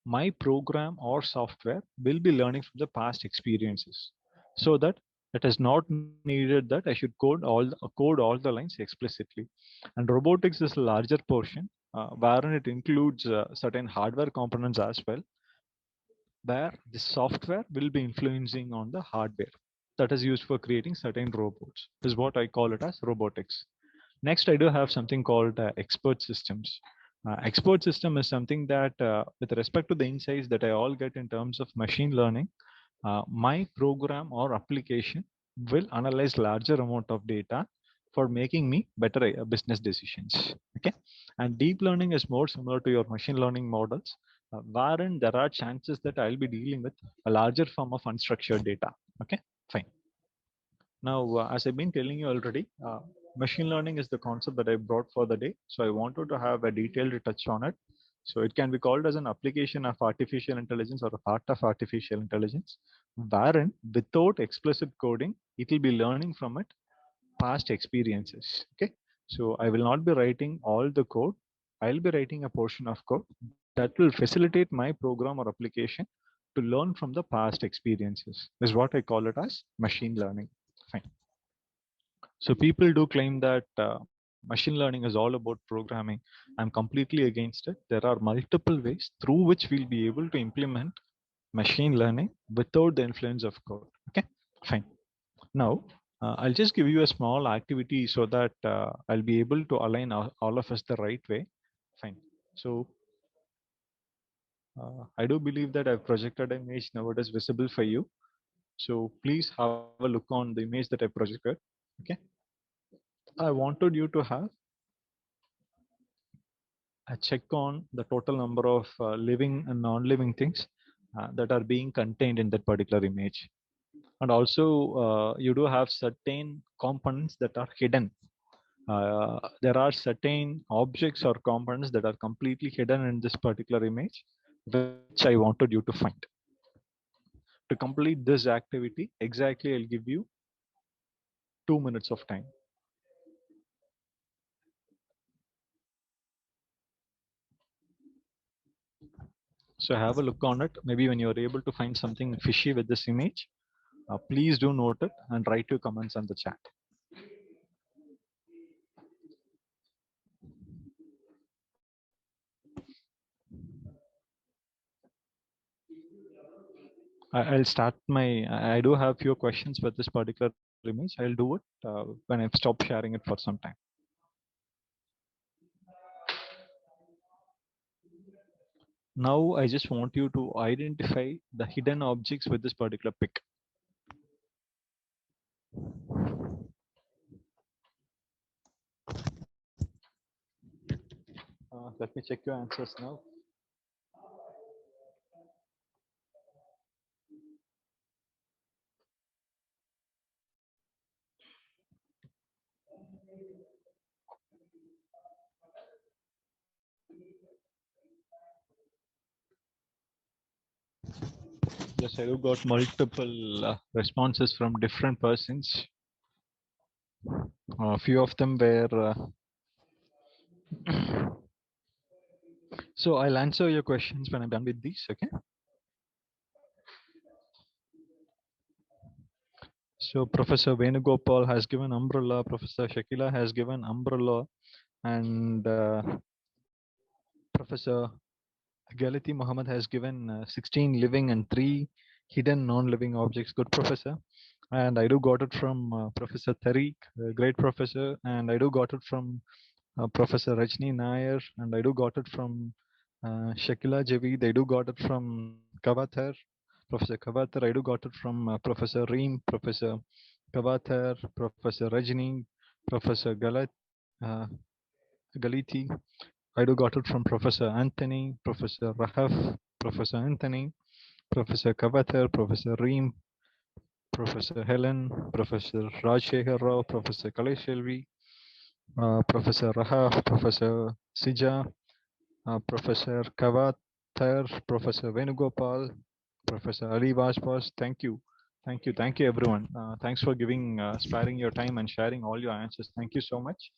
Speaker 1: my program or software will be learning from the past experiences, so that it is not needed that I should code all the lines explicitly. And robotics is a larger portion, wherein it includes certain hardware components as well, where the software will be influencing on the hardware that is used for creating certain robots. This is what I call it as robotics. Next, I do have something called expert systems. Expert system is something that, with respect to the insights that I all get in terms of machine learning, my program or application will analyze larger amount of data for making me better business decisions. Okay, and deep learning is more similar to your machine learning models, wherein there are chances that I'll be dealing with a larger form of unstructured data. Okay, fine. Now, as I've been telling you already, machine learning is the concept that I brought for the day. So I wanted to have a detailed touch on it. So it can be called as an application of artificial intelligence or a part of artificial intelligence, wherein without explicit coding, it will be learning from it past experiences. Okay. So I will not be writing all the code. I'll be writing a portion of code that will facilitate my program or application to learn from the past experiences. This is what I call it as machine learning. Fine. So people do claim that machine learning is all about programming. I'm completely against it. There are multiple ways through which we'll be able to implement machine learning without the influence of code. Okay, fine. Now, I'll just give you a small activity so that I'll be able to align all of us the right way. Fine. So I do believe that I've projected an image now it is visible for you. So please have a look on the image that I projected. Okay. I wanted you to have a check on the total number of living and non-living things that are being contained in that particular image. And also, you do have certain components that are hidden. There are certain objects or components that are completely hidden in this particular image, which I wanted you to find. To complete this activity, exactly, I'll give you 2 minutes of time. So have a look on it. Maybe when you're able to find something fishy with this image, please do note it and write your comments on the chat. I'll start my. I do have few questions with this particular image. I'll do it when I stop sharing it for some time. Now I just want you to identify the hidden objects with this particular pic. Let me check your answers now. Yes, I do got multiple responses from different persons. A few of them were. So I'll answer your questions when I'm done with these. Okay. So Professor Venugopal has given umbrella. Professor Shakila has given umbrella, and Professor Galati Muhammad has given 16 living and 3 hidden non-living objects. Good professor. And I do got it from Professor Tariq, great professor. And I do got it from Professor Rajni Nair. And I do got it from Shakila Javid. I do got it from Kavathar, Professor Kavathar. I do got it from Professor Reem, Professor Kavathar, Professor Rajni, Professor uh, Galiti. I do got it from Professor Anthony, Professor Rahaf, Professor Anthony, Professor Kavathar, Professor Reem, Professor Helen, Professor Rajshekar Rao, Professor Kaleshelvi, Professor Rahaf, Professor Sija, Professor Kavathar, Professor Venugopal, Professor Ali Vajpal. Thank you, everyone. Thanks for sparing your time and sharing all your answers. Thank you so much.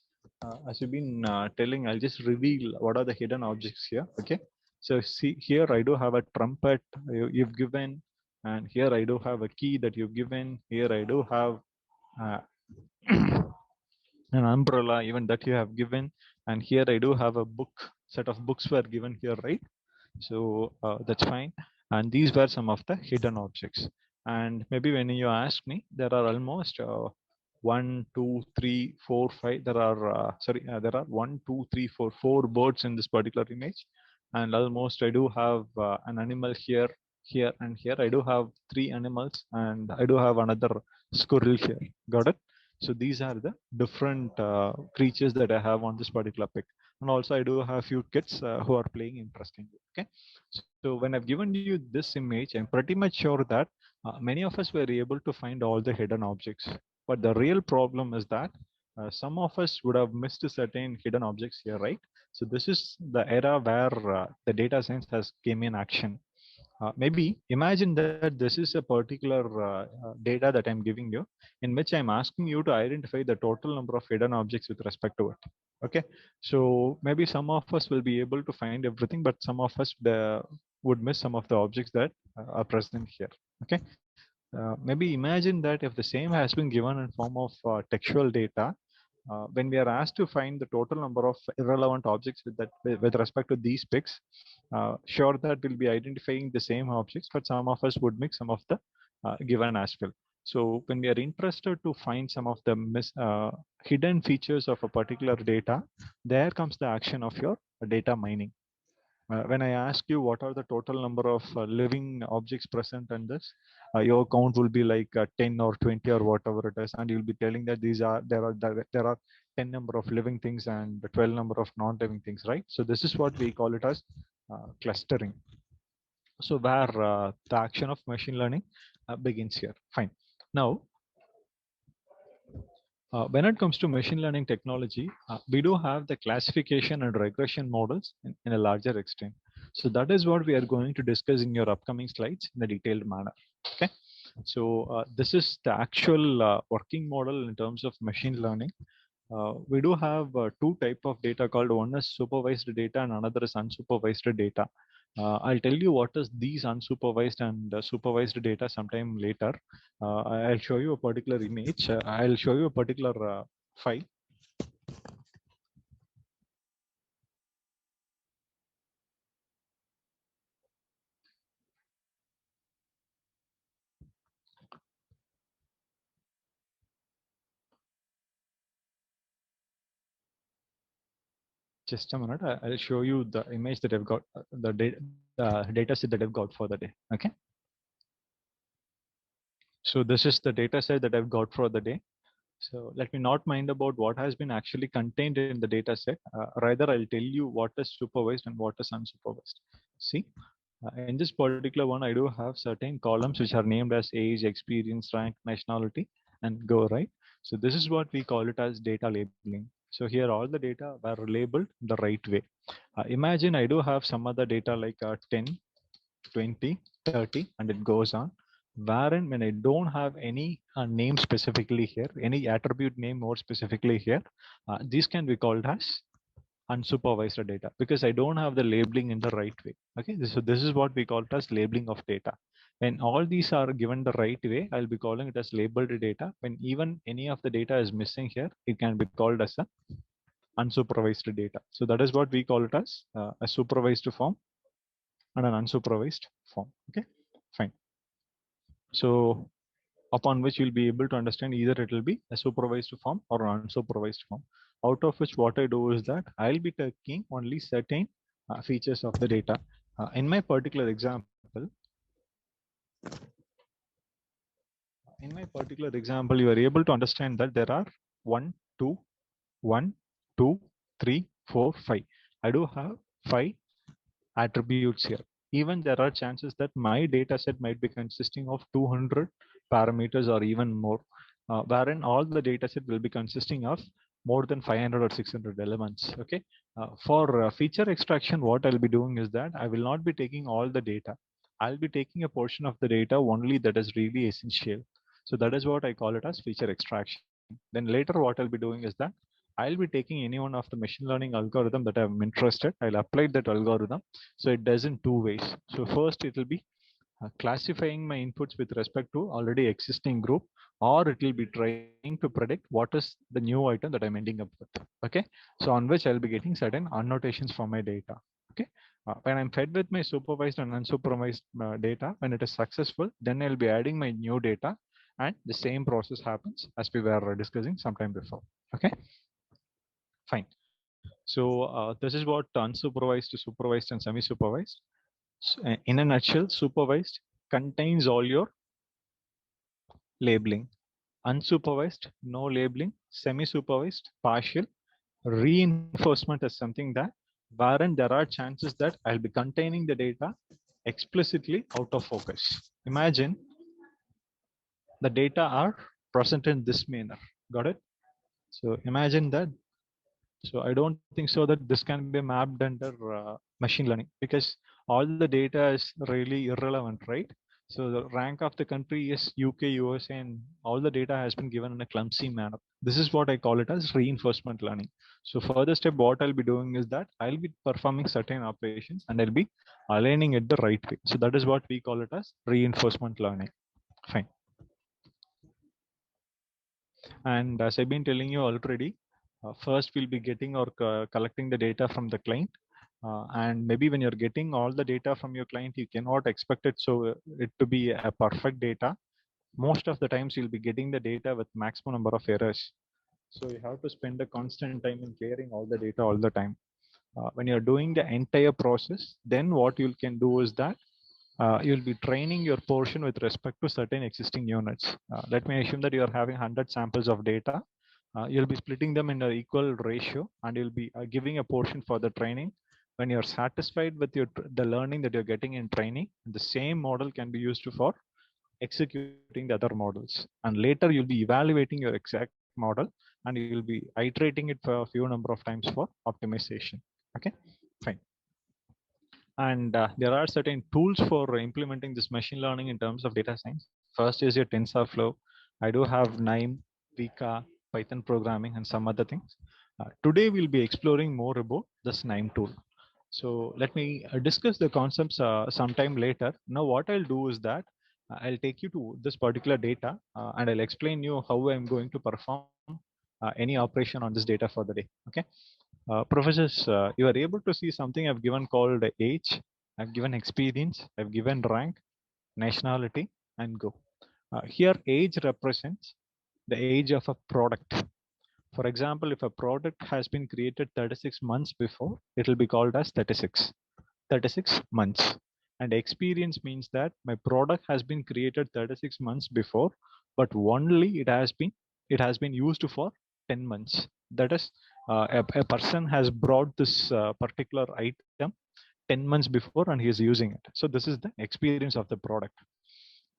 Speaker 1: As you've been telling, I'll just reveal what are the hidden objects here. Okay. So see here, I do have a trumpet you've given, and here I do have a key that you've given. Here I do have uh, an umbrella even that you have given, and here I do have a set of books were given here, right? So that's fine. And these were some of the hidden objects. And maybe when you ask me, there are almost one, two, three, four, five. There are one, two, three, four birds in this particular image. And almost I do have an animal here, here, and here. I do have 3 animals, and I do have another squirrel here. Got it? So these are the different creatures that I have on this particular pic. And also I do have few kids who are playing interestingly. Okay. So when I've given you this image, I'm pretty much sure that many of us were able to find all the hidden objects. But the real problem is that some of us would have missed certain hidden objects here, right? So this is the era where the data science has came in action. Maybe imagine that this is a particular data that I'm giving you, in which I'm asking you to identify the total number of hidden objects with respect to it. Okay, so maybe some of us will be able to find everything, but some of us would miss some of the objects that are present here. Okay, maybe imagine that if the same has been given in form of textual data, when we are asked to find the total number of irrelevant objects with respect to these pics, sure that we'll be identifying the same objects, but some of us would mix some of the given as well. So when we are interested to find some of the hidden features of a particular data, there comes the action of your data mining. When I ask you what are the total number of living objects present in this, your count will be like 10 or 20 or whatever it is, and you'll be telling that there are 10 number of living things and 12 number of non-living things, right? So this is what we call it as clustering. So where the action of machine learning begins here. Fine. Now, when it comes to machine learning technology, we do have the classification and regression models in a larger extent. So that is what we are going to discuss in your upcoming slides in a detailed manner. Okay. So this is the actual working model in terms of machine learning. We do have two type of data called one is supervised data and another is unsupervised data. I'll tell you what is these unsupervised and supervised data sometime later. I'll show you a particular image. I'll show you a particular file. Just a minute. I'll show you the image that I've got, the data set that I've got for the day. Okay. So this is the data set that I've got for the day. So let me not mind about what has been actually contained in the data set. Rather, I'll tell you what is supervised and what is unsupervised. See, in this particular one, I do have certain columns which are named as age, experience, rank, nationality, and go, right? So this is what we call it as data labeling. So here all the data were labeled the right way. Imagine I do have some other data like 10, 20, 30, and it goes on. Wherein when I don't have any name specifically here, any attribute name more specifically here, these can be called as unsupervised data because I don't have the labeling in the right way. Okay, so this is what we call it as labeling of data. When all these are given the right way, I'll be calling it as labeled data. When even any of the data is missing here, it can be called as a unsupervised data. So that is what we call it as a supervised form and an unsupervised form. Okay, fine. So upon which you'll be able to understand either it will be a supervised form or an unsupervised form. Out of which what I do is that I'll be taking only certain features of the data. In my particular example, you are able to understand that there are 1, 2, 1, 2, 3, 4, 5. I do have 5 attributes here. Even there are chances that my data set might be consisting of 200 parameters or even more, wherein all the data set will be consisting of more than 500 or 600 elements. Okay. For feature extraction, what I'll be doing is that I will not be taking all the data. I'll be taking a portion of the data only that is really essential. So that is what I call it as feature extraction. Then later what I'll be doing is that I'll be taking any one of the machine learning algorithm that I'm interested. I'll apply that algorithm. So it does in two ways. So first it will be classifying my inputs with respect to already existing group, or it will be trying to predict what is the new item that I'm ending up with. Okay. So on which I'll be getting certain annotations for my data. Okay. When I'm fed with my supervised and unsupervised data, when it is successful, then I'll be adding my new data and the same process happens as we were discussing sometime before. Okay. Fine. So this is what unsupervised, supervised, and semi-supervised. So, in a nutshell, supervised contains all your labeling. Unsupervised, no labeling. Semi-supervised, partial. Reinforcement is something that wherein there are chances that I'll be containing the data explicitly out of focus. Imagine the data are present in this manner. Got it? So imagine that. So I don't think so that this can be mapped under machine learning because all the data is really irrelevant, right? So the rank of the country is UK, USA, and all the data has been given in a clumsy manner. This is what I call it as reinforcement learning. So further step, what I'll be doing is that I'll be performing certain operations and I'll be aligning it the right way. So that is what we call it as reinforcement learning. Fine. And as I've been telling you already, first we'll be getting or collecting the data from the client. And maybe when you're getting all the data from your client, you cannot expect it so it to be a perfect data. Most of the times you'll be getting the data with maximum number of errors. So you have to spend a constant time in clearing all the data all the time. When you're doing the entire process, then what you can do is that you'll be training your portion with respect to certain existing units. Let me assume that you are having 100 samples of data. You'll be splitting them in an equal ratio and you'll be giving a portion for the training. When you're satisfied with the learning that you're getting in training, the same model can be used for executing the other models. And later you'll be evaluating your exact model and you'll be iterating it for a few number of times for optimization. Okay, fine. And there are certain tools for implementing this machine learning in terms of data science. First is your TensorFlow. I do have NIME, Vika, Python programming, and some other things. Today we'll be exploring more about this NIME tool. So let me discuss the concepts sometime later. Now what I'll do is that I'll take you to this particular data and I'll explain you how I'm going to perform any operation on this data for the day. Okay. Professors, you are able to see something I've given called age, I've given experience, I've given rank, nationality, and go. Here age represents the age of a product. For example, if a product has been created 36 months before, it will be called as 36 months. And experience means that my product has been created 36 months before, but only it has been used for 10 months. That is, a person has brought this particular item 10 months before and he is using it. So this is the experience of the product.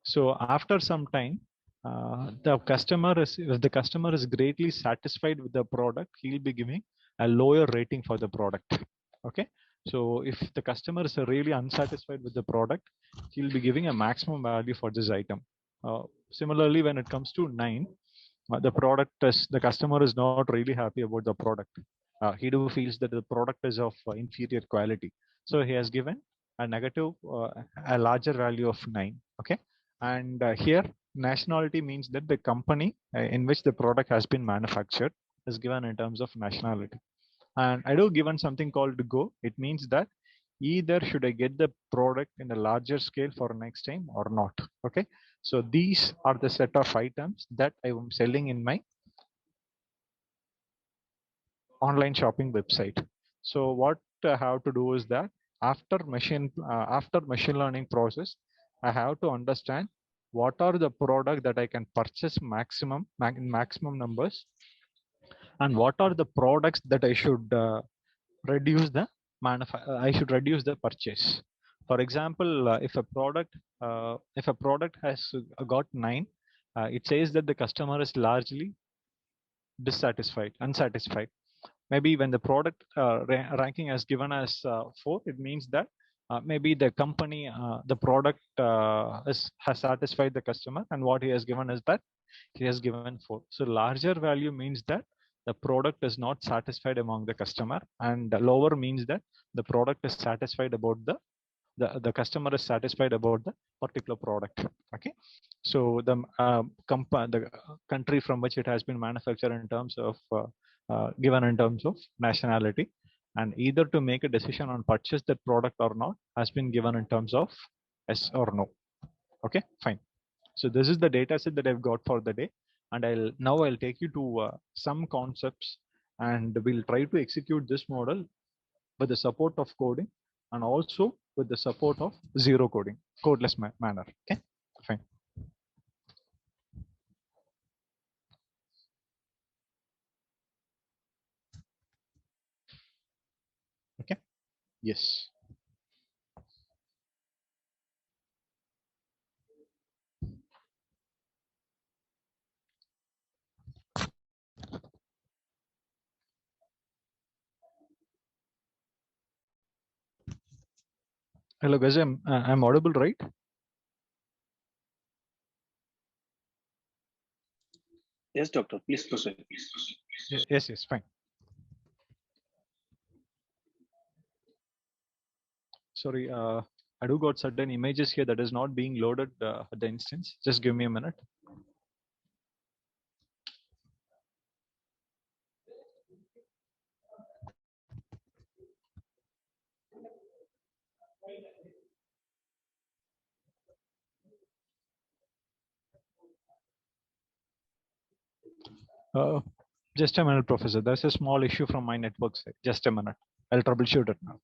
Speaker 1: So after some time, if the customer is greatly satisfied with the product, he'll be giving a lower rating for the product. Okay. So if the customer is really unsatisfied with the product, he'll be giving a maximum value for this item. Similarly, when it comes to 9, the customer is not really happy about the product. He do feels that the product is of inferior quality. So he has given a negative, a larger value of 9. Okay. And here nationality means that the company in which the product has been manufactured is given in terms of nationality. And I do given something called go. It means that either should I get the product in a larger scale for next time or not. Okay. So these are the set of items that I am selling in my online shopping website. So what I have to do is that after machine learning process, I have to understand what are the product that I can purchase maximum numbers, and what are the products that I should reduce the I should reduce the purchase. For example, if a product has got 9, it says that the customer is largely unsatisfied. Maybe when the product ranking is given as 4, it means that maybe the product has satisfied the customer, and what he has given is that he has given 4. So larger value means that the product is not satisfied among the customer, and lower means that the product is satisfied about the customer is satisfied about the particular product. Okay. So the country from which it has been manufactured in terms of given in terms of nationality, and either to make a decision on purchase that product or not has been given in terms of yes or no. Okay, fine. So this is the data set that I've got for the day, and I'll take you to some concepts, and we'll try to execute this model with the support of coding and also with the support of zero coding, codeless manner. Okay, fine. Okay, yes. Hello guys, I'm audible, right?
Speaker 2: Yes, doctor. Please proceed.
Speaker 1: Yes, fine. Sorry, I do got certain images here that is not being loaded at the instance. Just give me a minute. Uh, just a minute, Professor. There's a small issue from my network side. Just a minute. I'll troubleshoot it now.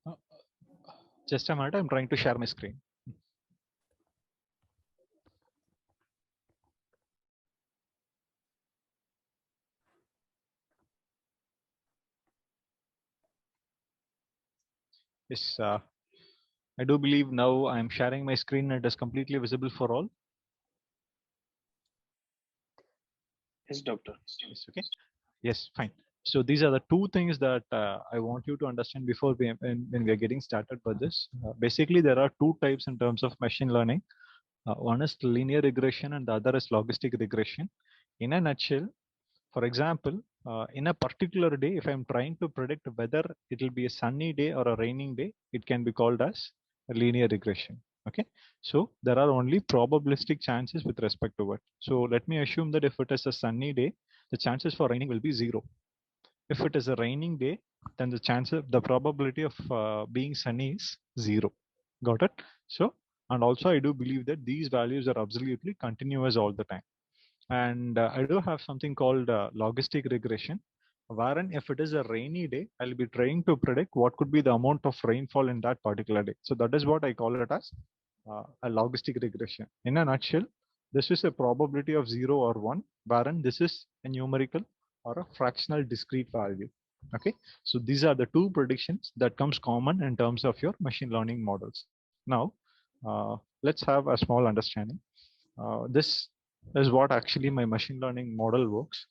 Speaker 1: Uh, just a minute. I'm trying to share my screen. Yes. I do believe now I'm sharing my screen and it is completely visible for all.
Speaker 2: Yes, doctor.
Speaker 1: Yes, okay. Yes, fine. So these are the two things that I want you to understand before when we are getting started with this. Basically, there are two types in terms of machine learning. One is linear regression and the other is logistic regression. In a nutshell, for example, in a particular day, if I'm trying to predict whether it will be a sunny day or a raining day, it can be called as a linear regression. Okay, so there are only probabilistic chances with respect to it. So let me assume that if it is a sunny day, the chances for raining will be 0. If it is a raining day, then the probability of being sunny is 0. Got it? So, and also I do believe that these values are absolutely continuous all the time. And I do have something called logistic regression, wherein if it is a rainy day, I'll be trying to predict what could be the amount of rainfall in that particular day. So that is what I call it as a logistic regression. In a nutshell, this is a probability of 0 or 1, wherein this is a numerical or a fractional discrete value. Okay, so these are the two predictions that comes common in terms of your machine learning models. Now, let's have a small understanding. This is what actually my machine learning model works.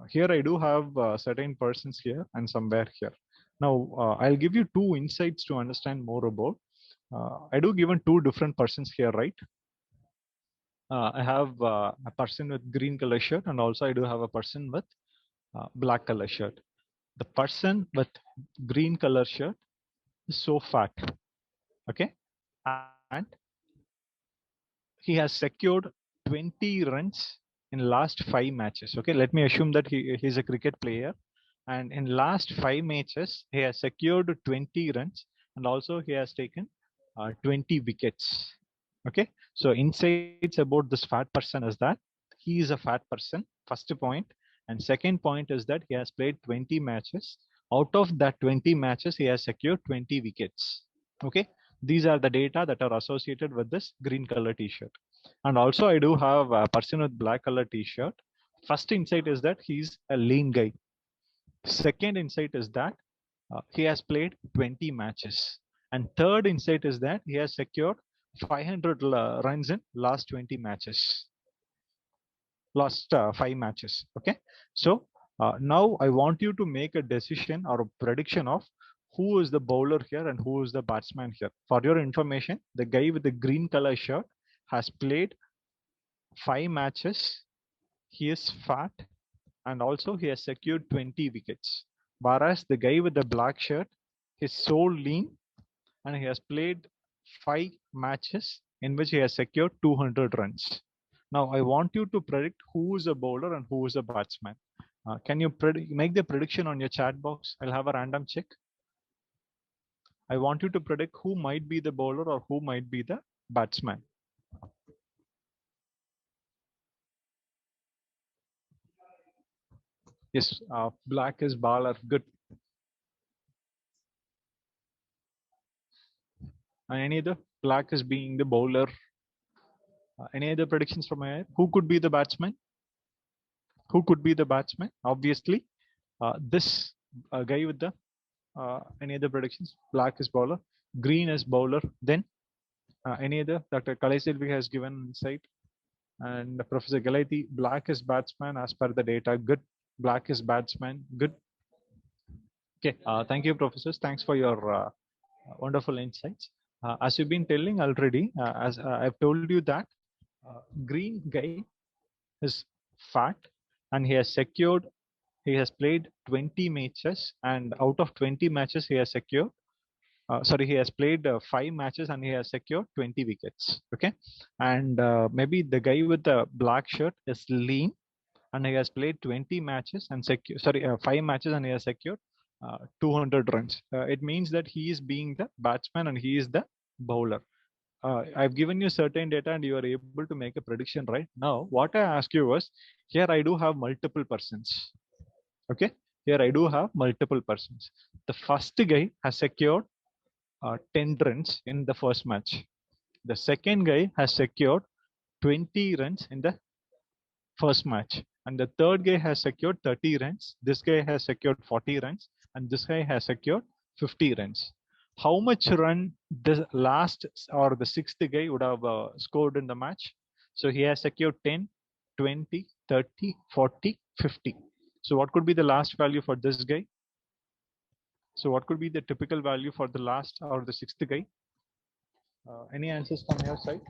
Speaker 1: Here I do have certain persons here and somewhere here. Now I'll give you two insights to understand more about. I do given two different persons here, right? I have a person with green color shirt and also I do have a person with black color shirt. The person with green color shirt is so fat, okay? And he has secured 20 runs in last 5 matches. Okay, let me assume that he's a cricket player, and in last 5 matches he has secured 20 runs, and also he has taken 20 wickets. Okay, so insights about this fat person is that he is a fat person. First point, and second point is that he has played 20 matches. Out of that 20 matches, he has secured 20 wickets. Okay, these are the data that are associated with this green color t-shirt. And also I do have a person with black color t-shirt. First insight is that he's a lean guy. Second insight is that he has played 20 matches. And third insight is that he has secured 500 runs in last 20 matches, last 5 matches. Okay, so now I want you to make a decision or a prediction of who is the bowler here and who is the batsman here. For your information, the guy with the green color shirt has played 5 matches. He is fat and also he has secured 20 wickets. Whereas the guy with the black shirt is so lean and he has played 5 matches in which he has secured 200 runs. Now I want you to predict who is a bowler and who is a batsman. Can you make the prediction on your chat box? I'll have a random check. I want you to predict who might be the bowler or who might be the batsman. Yes, black is bowler. Good. And any other? Black is being the bowler. Any other predictions from my end? Who could be the batsman? Who could be the batsman? Obviously, this guy with the any other predictions? Black is bowler, green is bowler. Then any other? Dr. Kalai Selvi has given insight, and Professor Galaiti, black is batsman as per the data. Good. Black is batsman. Good. Okay. Thank you, professors. Thanks for your wonderful insights. As you've been telling already, as I've told you that green guy is fat and he has played 20 matches, and out of 20 matches he has secured he has played 5 matches and he has secured 20 wickets. Okay, and maybe the guy with the black shirt is lean and he has played 20 matches and 5 matches and he has secured 200 runs. It means that he is being the batsman and he is the bowler. I've given you certain data and you are able to make a prediction right now. What I ask you was, here I do have multiple persons. Okay, here I do have multiple persons. The first guy has secured 10 runs in the first match. The second guy has secured 20 runs in the first match. And the third guy has secured 30 runs. This guy has secured 40 runs. And this guy has secured 50 runs. how much run the last or the sixth guy would have scored in the match. So he has secured 10, 20, 30, 40, 50. So what could be the last value for this guy? So what could be the typical value for the last or the sixth guy? Any answers from your side?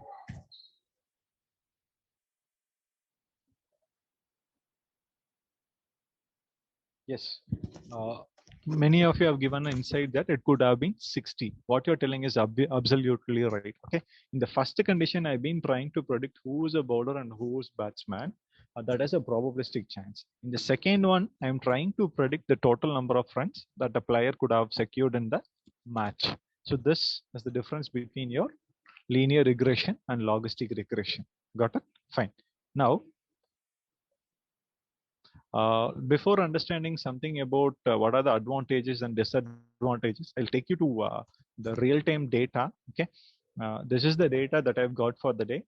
Speaker 1: Yes. Uh, Many of you have given an insight that it could have been 60. What you're telling is absolutely right. Okay. In the first condition, I've been trying to predict who's a bowler and who's batsman. That has a probabilistic chance. In the second one, I'm trying to predict the total number of runs that the player could have secured in the match. So this is the difference between your linear regression and logistic regression. Got it? Fine. Now, before understanding something about what are the advantages and disadvantages, I'll take you to the real-time data. Okay, this is the data that I've got for the day.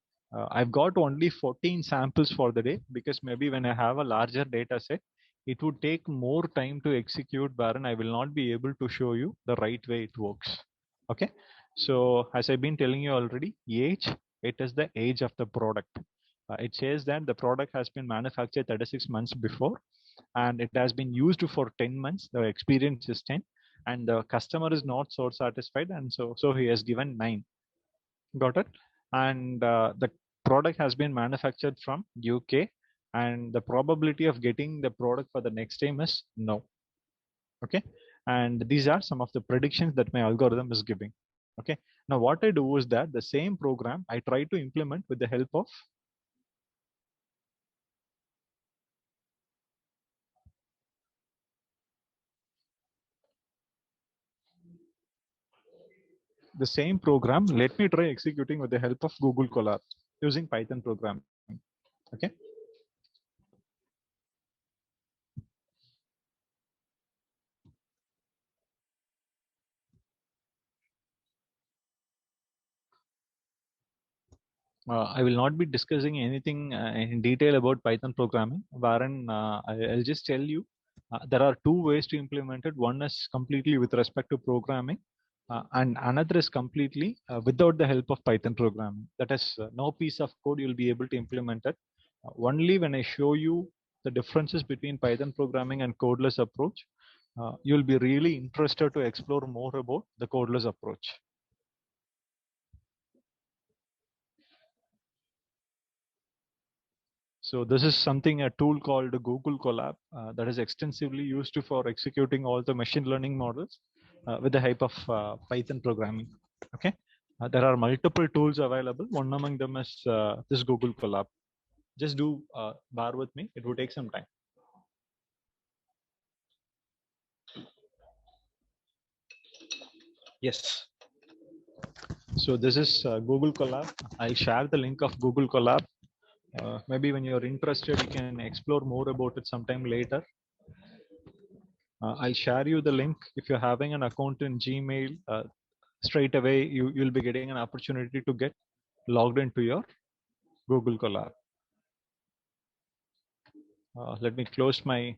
Speaker 1: I've got only 14 samples for the day because maybe when I have a larger data set, it would take more time to execute, Baron. I will not be able to show you the right way it works. Okay, so as I've been telling you already, age, it is the age of the product. It says that the product has been manufactured 36 months before and it has been used for 10 months. The experience is 10 and the customer is not so satisfied. And so he has given 9. Got it? And the product has been manufactured from UK and the probability of getting the product for the next time is no. Okay. And these are some of the predictions that my algorithm is giving. Okay. Now what I do is that the same program I try to implement with the help of the same program, let me try executing with the help of Google Colab using Python programming. Okay. I will not be discussing anything in detail about Python programming. Wherein I'll just tell you there are two ways to implement it. One is completely with respect to programming, and another is completely without the help of Python programming. That is, no piece of code you'll be able to implement it. Only when I show you the differences between Python programming and codeless approach, you'll be really interested to explore more about the codeless approach. So this is something a tool called Google Colab that is extensively used for executing all the machine learning models with the help of Python programming. Okay, there are multiple tools available. One among them is this Google Colab. Just do bear with me. It will take some time. Yes. So this is Google Colab. I'll share the link of Google Colab. Maybe when you're interested, you can explore more about it sometime later. I'll share you the link. If you're having an account in Gmail, straight away you'll be getting an opportunity to get logged into your Google Colab. Let me close my.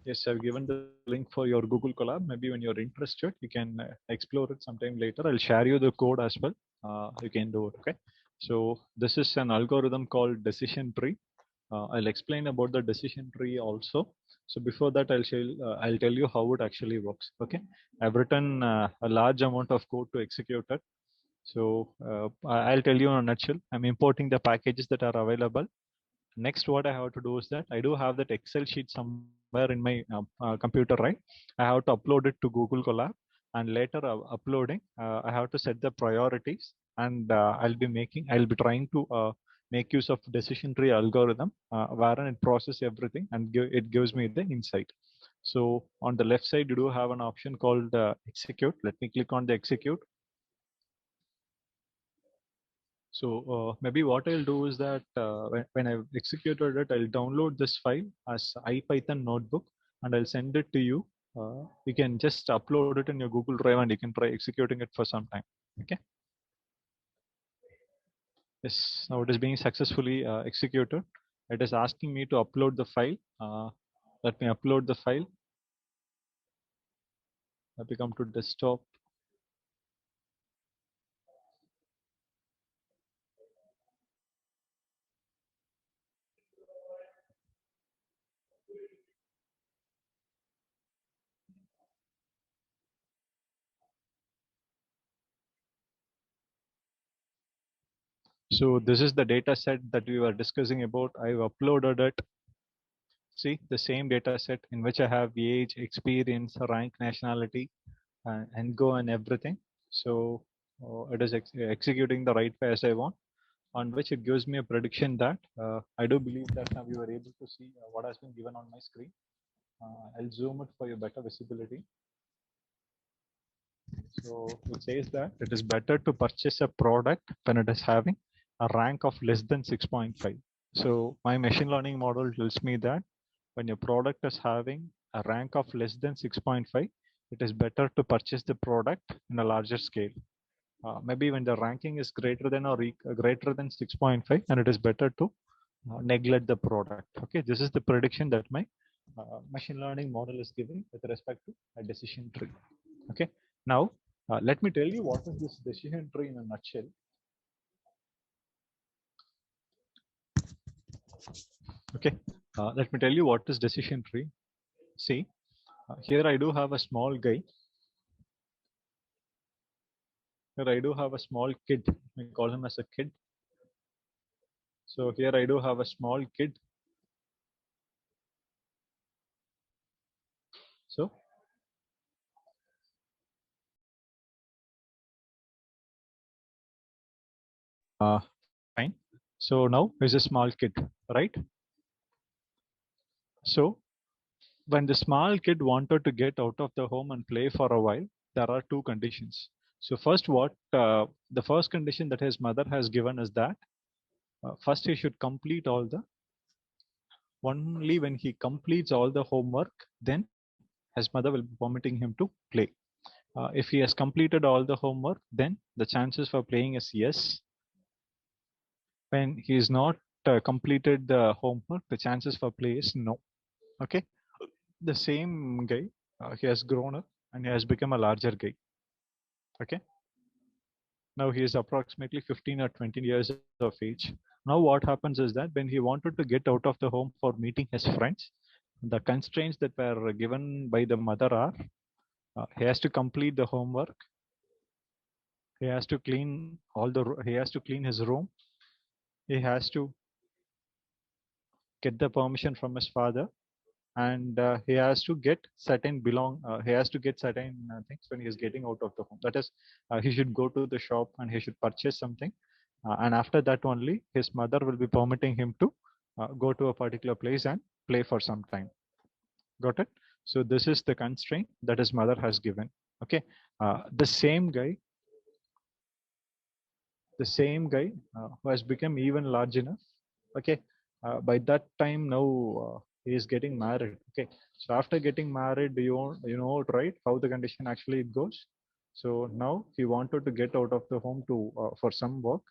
Speaker 1: Yes, I've given the link for your Google Colab. Maybe when you're interested, you can explore it sometime later. I'll share you the code as well. You can do it. Okay. So this is an algorithm called decision tree. I'll explain about the decision tree also. So before that, I'll tell you how it actually works. Okay, I've written a large amount of code to execute it. So I'll tell you in a nutshell. I'm importing the packages that are available. Next, what I have to do is that I do have that Excel sheet somewhere in my computer, right? I have to upload it to Google Colab, and later uploading, I have to set the priorities, and I'll be trying to make use of decision tree algorithm, wherein it processes everything and it gives me the insight. So on the left side, you do have an option called execute. Let me click on the execute. So maybe what I'll do is that when I've executed it, I'll download this file as IPython notebook and I'll send it to you. You can just upload it in your Google Drive and you can try executing it for some time. Okay. Yes. Now it is being successfully executed. It is asking me to upload the file. Let me upload the file. Let me come to desktop. So this is the data set that we were discussing about. I've uploaded it. See the same data set in which I have age, experience, rank, nationality, and go and everything. So it is executing the right way as I want, on which it gives me a prediction that I do believe that now you are able to see what has been given on my screen. I'll zoom it for your better visibility. So it says that it is better to purchase a product when it is having a rank of less than 6.5. So my machine learning model tells me that when your product is having a rank of less than 6.5, it is better to purchase the product in a larger scale. Maybe when the ranking is greater than or greater than 6.5, and it is better to neglect the product. Okay, this is the prediction that my machine learning model is giving with respect to a decision tree. Okay, now let me tell you what is this decision tree in a nutshell. Okay, let me tell you what is decision tree. See, here I do have a small guy. Here I do have a small kid. We call him as a kid. So here I do have a small kid. So fine. So now is a small kid, right? So when the small kid wanted to get out of the home and play for a while, there are two conditions. So first, what the first condition that his mother has given is that first he should complete all the only when he completes all the homework, then his mother will be permitting him to play. If he has completed all the homework, then the chances for playing is yes. When he is not completed the homework, the chances for play is no. Okay, the same guy, he has grown up and he has become a larger guy. Okay, now he is approximately 15 or 20 years of age. Now what happens is that when he wanted to get out of the home for meeting his friends, the constraints that were given by the mother are he has to complete the homework, he has to clean he has to clean his room, he has to get the permission from his father, and he has to get certain he has to get certain things when he is getting out of the home. That is, he should go to the shop and he should purchase something, and after that only his mother will be permitting him to go to a particular place and play for some time. Got it? So this is the constraint that his mother has given. Okay, the same guy, who has become even large enough. Okay, by that time now he is getting married. Okay, so after getting married, you know right how the condition actually it goes. So now he wanted to get out of the home to for some work.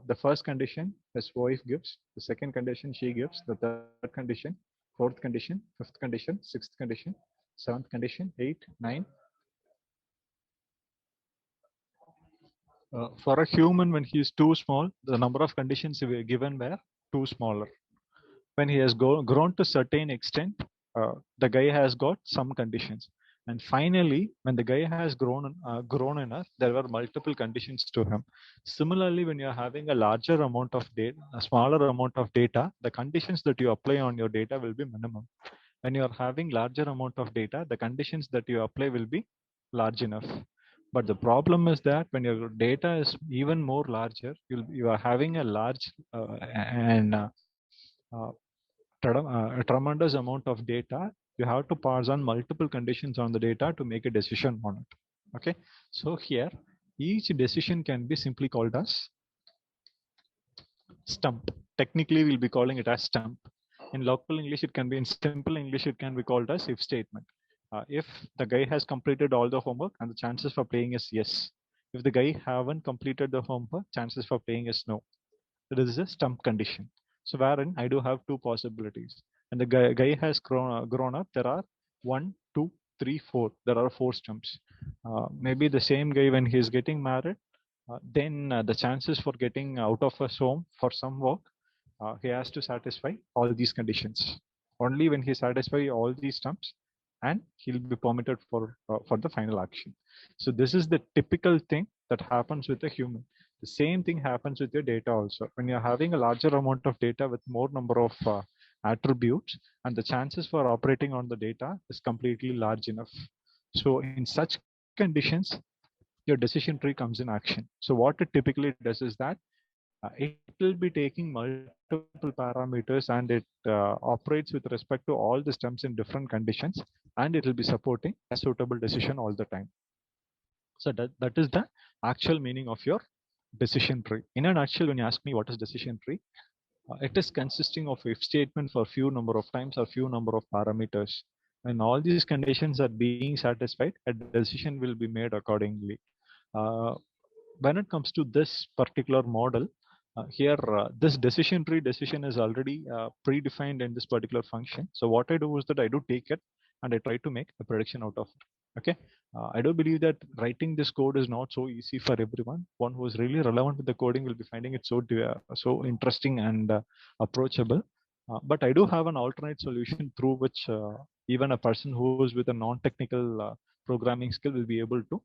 Speaker 1: The first condition his wife gives, the second condition she gives, the third condition, fourth condition, fifth condition, sixth condition, seventh condition, 8, 9. For a human, when he is too small, the number of conditions we were given were too smaller. When he has grown to certain extent, the guy has got some conditions. And finally, when the guy has grown enough, there were multiple conditions to him. Similarly, when you're having a larger amount of data, a smaller amount of data, the conditions that you apply on your data will be minimum. When you're having larger amount of data, the conditions that you apply will be large enough. But the problem is that when your data is even more larger, you are having a large and uh, a tremendous amount of data. You have to pass on multiple conditions on the data to make a decision on it. Okay, so here each decision can be simply called as stump. Technically, we'll be calling it as stump. In local English, it can be in simple English, it can be called as if statement. If the guy has completed all the homework, and the chances for playing is yes. If the guy haven't completed the homework, chances for playing is no. This is a stump condition. So wherein I do have two possibilities, and the guy has grown up. There are one, two, three, four. There are four stumps. Maybe the same guy when he is getting married, then the chances for getting out of his home for some work, he has to satisfy all these conditions. Only when he satisfy all these stumps, and he'll be permitted for the final action. So this is the typical thing that happens with a human. The same thing happens with your data also. When you're having a larger amount of data with more number of attributes, and the chances for operating on the data is completely large enough. So in such conditions, your decision tree comes in action. So what it typically does is that it will be taking multiple parameters, and it operates with respect to all the stumps in different conditions, and it will be supporting a suitable decision all the time. So that is the actual meaning of your decision tree. In a nutshell, when you ask me what is decision tree, it is consisting of if statement for few number of times or few number of parameters. When all these conditions are being satisfied, a decision will be made accordingly. Uh, when it comes to this particular model, here this decision tree decision is already predefined in this particular function. So what I do is that I do take it and I try to make a prediction out of it. Okay, I do believe that writing this code is not so easy for everyone. One who is really relevant with the coding will be finding it so interesting and approachable. But I do have an alternate solution through which even a person who is with a non-technical programming skill will be able to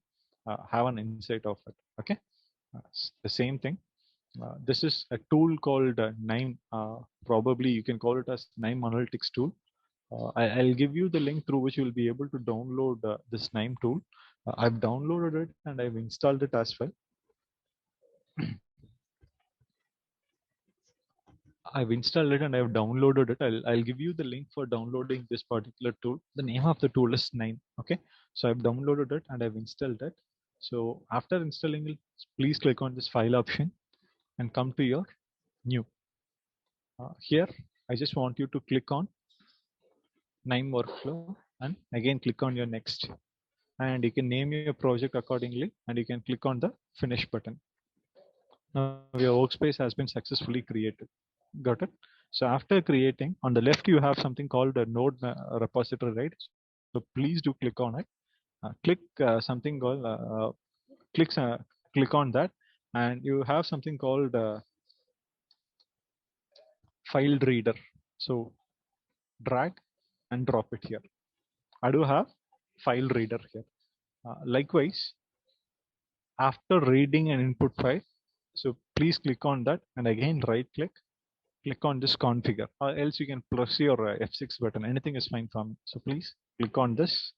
Speaker 1: have an insight of it. Okay, the same thing. This is a tool called Nime. Probably you can call it as Nime Analytics tool. I'll give you the link through which you will be able to download this Nime tool. I've downloaded it and I've installed it as well. I've installed it and I've downloaded it. I'll give you the link for downloading this particular tool. The name of the tool is Nime. Okay, so I've downloaded it and I've installed it. So after installing it, please click on this file option and come to your new. Here, I just want you to click on Nime workflow and again click on your next. And you can name your project accordingly and you can click on the finish button. Now your workspace has been successfully created. Got it? So after creating, on the left you have something called a node repository, right? So please do click on it. Click something called click click on that, and you have something called file reader. So drag and drop it here. I do have file reader here. Likewise, after reading an input file, so please click on that and again right click on this configure, or else you can press your F6 button. Anything is fine for me. So please click on this.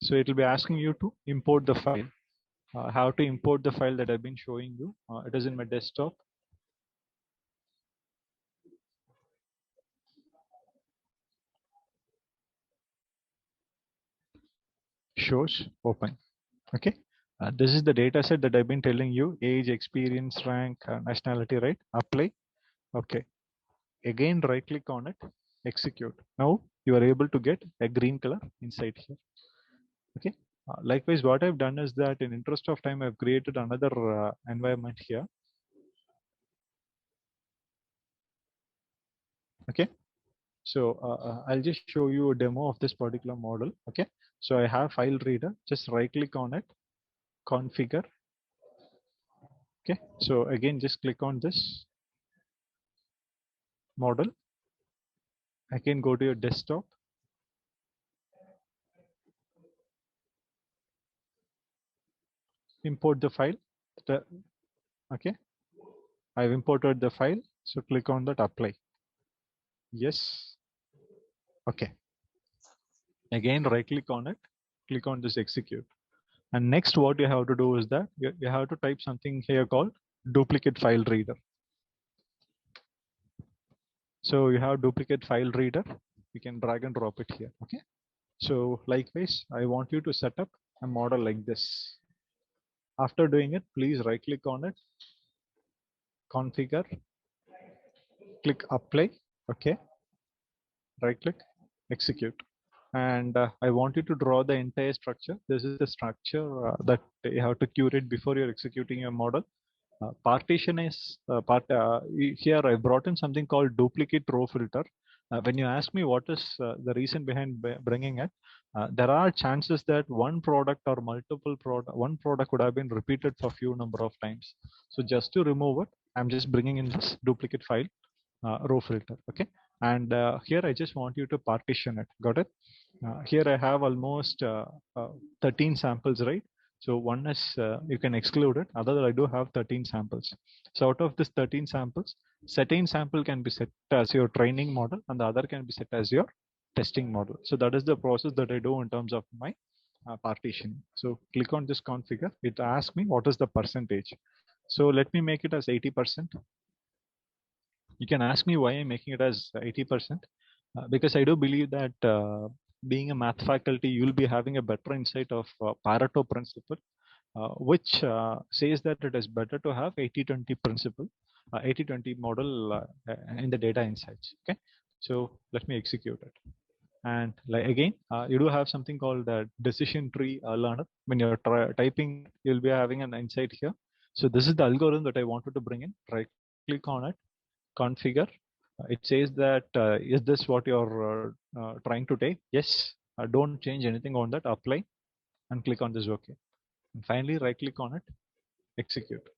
Speaker 1: So it will be asking you to import the file. How to import the file that I've been showing you. It is in my desktop. Shows open. Okay. This is the data set that I've been telling you: age, experience, rank, nationality, right? Apply. Okay. Again, right click on it, execute. Now you are able to get a green color inside here. Okay. Likewise, what I've done is that in interest of time, I've created another environment here. Okay. So I'll just show you a demo of this particular model. Okay. So I have file reader, just right click on it, configure. Okay. So again, just click on this model. I can go to your desktop. Import the file. Okay. I've imported the file. So click on that apply. Yes. Okay. Again, right click on it, click on this execute. And next what you have to do is that you have to type something here called duplicate file reader. So you have duplicate file reader. You can drag and drop it here. Okay. So likewise, I want you to set up a model like this. After doing it, please right click on it, configure, click apply. Okay. Right click, execute. And I want you to draw the entire structure. This is the structure that you have to curate before you're executing your model. Partition is here I brought in something called duplicate row filter. When you ask me what is the reason behind bringing it, there are chances that one product or multiple product, one product could have been repeated for few number of times. So just to remove it, I'm just bringing in this duplicate file row filter. Okay, and here I just want you to partition it. Got it? Here I have almost 13 samples, right? So one is you can exclude it. Other I do have 13 samples. So out of this 13 samples, certain sample can be set as your training model, and the other can be set as your testing model. So that is the process that I do in terms of my partition. So click on this configure. It asks me what is the percentage. So let me make it as 80%. You can ask me why I'm making it as 80%, because I do believe that being a math faculty, you'll be having a better insight of Pareto principle, which says that it is better to have 80-20 principle, 80-20 model in the data insights. Okay, so let me execute it. And like again, you do have something called decision tree learner. When you're typing it, you'll be having an insight here. So this is the algorithm that I wanted to bring in. Right click on it, configure. It says that is this what you're trying to take? Yes. Don't change anything on that. Apply and click on this OK. And finally, right click on it, execute,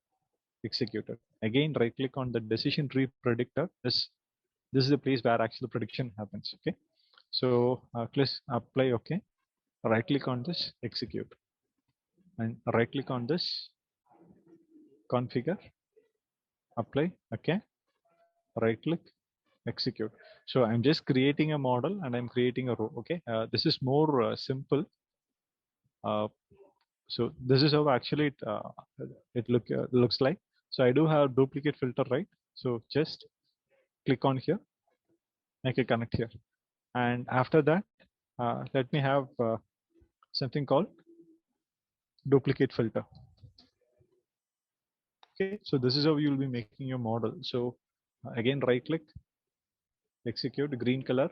Speaker 1: execute it. Again, right click on the decision tree predictor. This is the place where actually prediction happens. Okay. So click apply. OK. Right click on this, execute, and right click on this, configure, apply. Okay. Right click, execute. So I'm just creating a model and I'm creating a row. Okay, this is more simple. Uh, so this is how actually it looks like. So I do have duplicate filter, right? So just click on here, make a connect here, and after that, let me have something called duplicate filter. Okay, so this is how you will be making your model. So again, right click, execute, green color,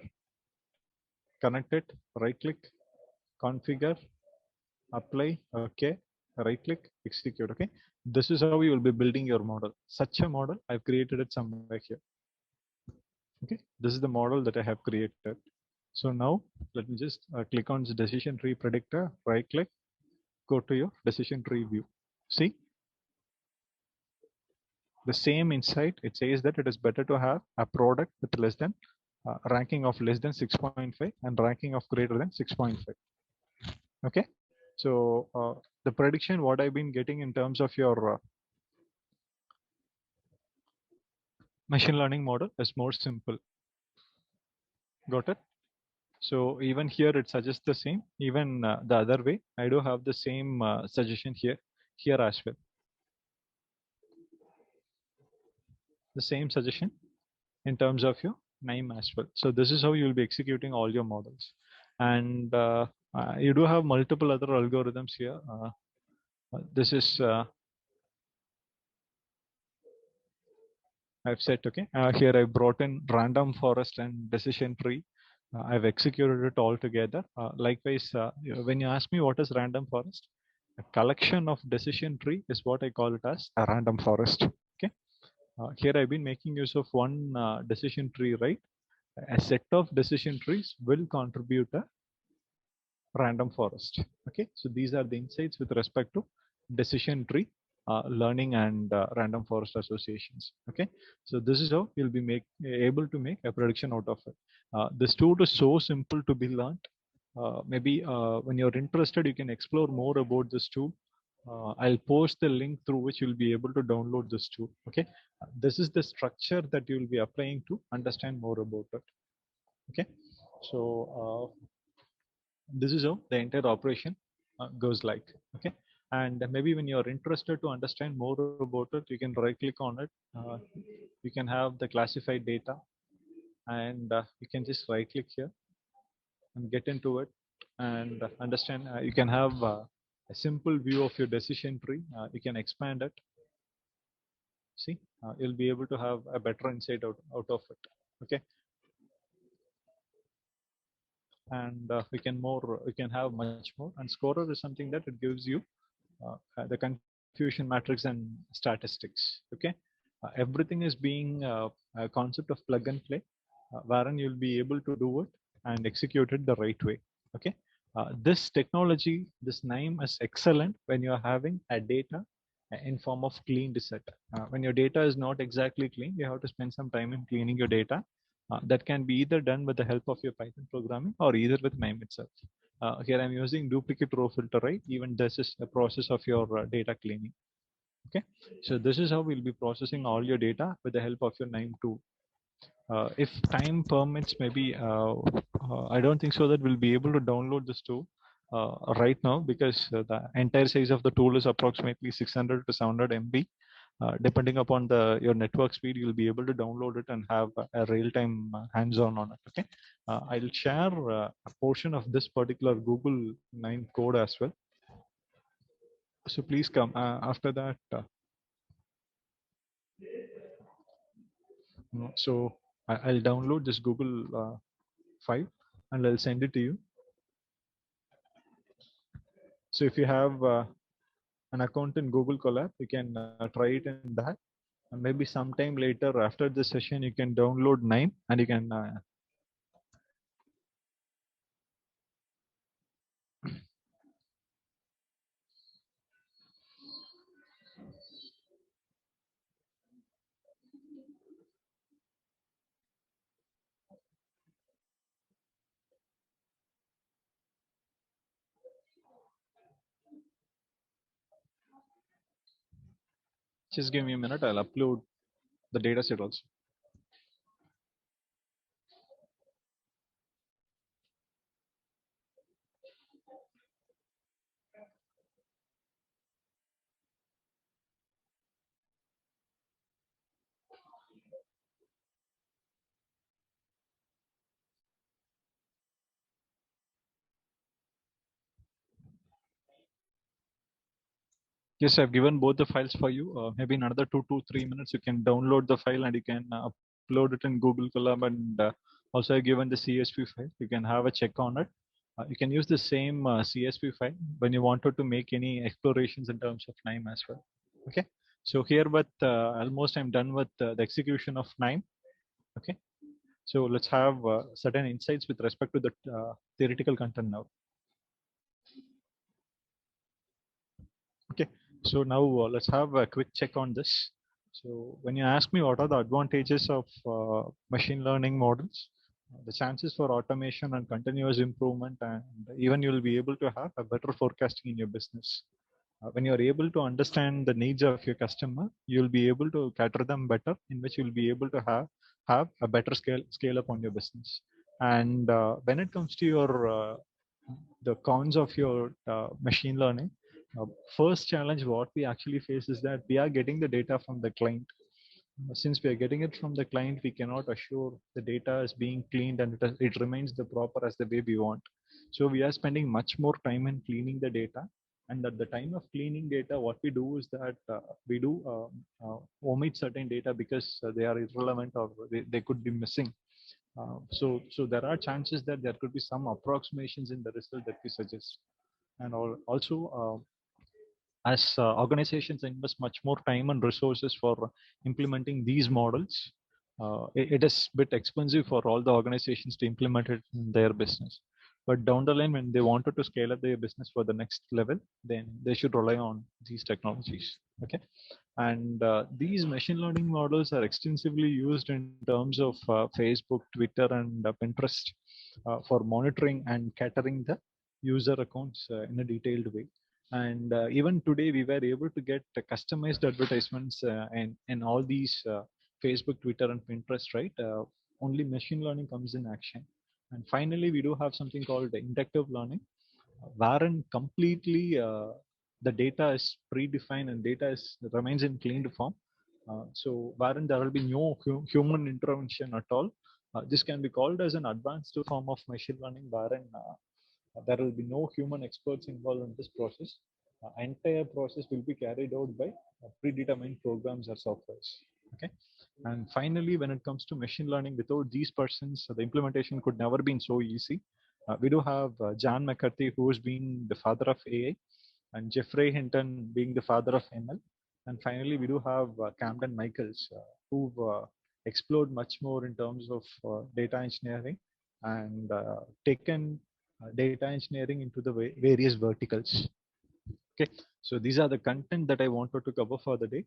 Speaker 1: connect it, right click, configure, apply. Okay, right click, execute. Okay, this is how you will be building your model. Such a model I've created it somewhere here. Okay, this is the model that I have created. So now let me just click on the decision tree predictor, right click, go to your decision tree view. See the same insight. It says that it is better to have a product with less than ranking of less than 6.5 and ranking of greater than 6.5. Okay, so the prediction what I've been getting in terms of your machine learning model is more simple. Got it? So even here it suggests the same. Even the other way, I do have the same suggestion here as well. The same suggestion in terms of your name as well. So this is how you will be executing all your models. And you do have multiple other algorithms here. This is I've said, okay, here I brought in random forest and decision tree. I've executed it all together. Likewise, when you ask me what is random forest, a collection of decision tree is what I call it as a random forest. Okay, here I've been making use of one decision tree, right? A set of decision trees will contribute a random forest. Okay, so these are the insights with respect to decision tree learning and random forest associations. Okay, so this is how you'll be able to make a prediction out of it. This tool is so simple to be learned. Maybe when you're interested, you can explore more about this tool. I'll post the link through which you'll be able to download this tool. Okay, this is the structure that you'll be applying to understand more about it. Okay, so this is how the entire operation goes like. Okay, and maybe when you're interested to understand more about it, you can right click on it. You can have the classified data, and you can just right click here and get into it and understand. You can have a simple view of your decision tree. You can expand it. See, you'll be able to have a better insight out of it. Okay, and we can have much more. And scorer is something that it gives you the conclusion diffusion matrix and statistics. Okay, everything is being a concept of plug and play, wherein you'll be able to do it and execute it the right way. Okay, this technology, this name is excellent when you're having a data in form of cleaned set. When your data is not exactly clean, you have to spend some time in cleaning your data. That can be either done with the help of your Python programming or either with MIME itself. Here I'm using duplicate row filter, right? Even this is a process of your data cleaning. Okay, so this is how we'll be processing all your data with the help of your NIME tool. If time permits, maybe I don't think so that we'll be able to download this tool right now, because the entire size of the tool is approximately 600 to 700 MB. Depending upon the your network speed, you'll be able to download it and have a real-time hands-on on it. Okay, I'll share a portion of this particular Google 9 code as well. So please come after that. So I'll download this Google file and I'll send it to you. So if you have an account in Google Colab, you can try it in that. And maybe sometime later after this session, you can download 9 and you can just give me a minute. I'll upload the data set also. Yes, I've given both the files for you. Maybe in another 2 to 3 minutes, you can download the file and you can upload it in Google Colab. And also, I've given the CSV file. You can have a check on it. You can use the same CSV file when you wanted to make any explorations in terms of NIME as well. Okay. So here, with almost I'm done with the execution of NIME. Okay. So let's have certain insights with respect to the theoretical content now. Okay, so now let's have a quick check on this. So when you ask me what are the advantages of machine learning models, the chances for automation and continuous improvement, and even you'll be able to have a better forecasting in your business. When you're able to understand the needs of your customer, you'll be able to cater them better, in which you'll be able to have a better scale up on your business. And when it comes to your the cons of your machine learning, uh, first challenge what we actually face is that we are getting the data from the client. Since we are getting it from the client, we cannot assure the data is being cleaned and it remains the proper as the way we want. So we are spending much more time in cleaning the data. And at the time of cleaning data, what we do is that we do omit certain data because they are irrelevant or they could be missing. So there are chances that there could be some approximations in the result that we suggest. And also, as organizations invest much more time and resources for implementing these models, it is a bit expensive for all the organizations to implement it in their business. But down the line, when they wanted to scale up their business for the next level, then they should rely on these technologies. Okay, and these machine learning models are extensively used in terms of Facebook, Twitter, and Pinterest for monitoring and catering the user accounts in a detailed way. And even today, we were able to get customized advertisements in all these Facebook, Twitter, and Pinterest, right? Only machine learning comes in action. And finally, we do have something called inductive learning, wherein completely the data is predefined and data remains in cleaned form. So wherein there will be no human intervention at all. This can be called as an advanced form of machine learning, wherein there will be no human experts involved in this process. Entire process will be carried out by predetermined programs or softwares. Okay. And finally, when it comes to machine learning, without these persons, the implementation could never been so easy. We do have John McCarthy, who has been the father of AI. and Jeffrey Hinton being the father of ML. And finally, we do have Camden Michaels, who've explored much more in terms of data engineering and taken data engineering into the various verticals. Okay, so these are the content that I wanted to cover for the day.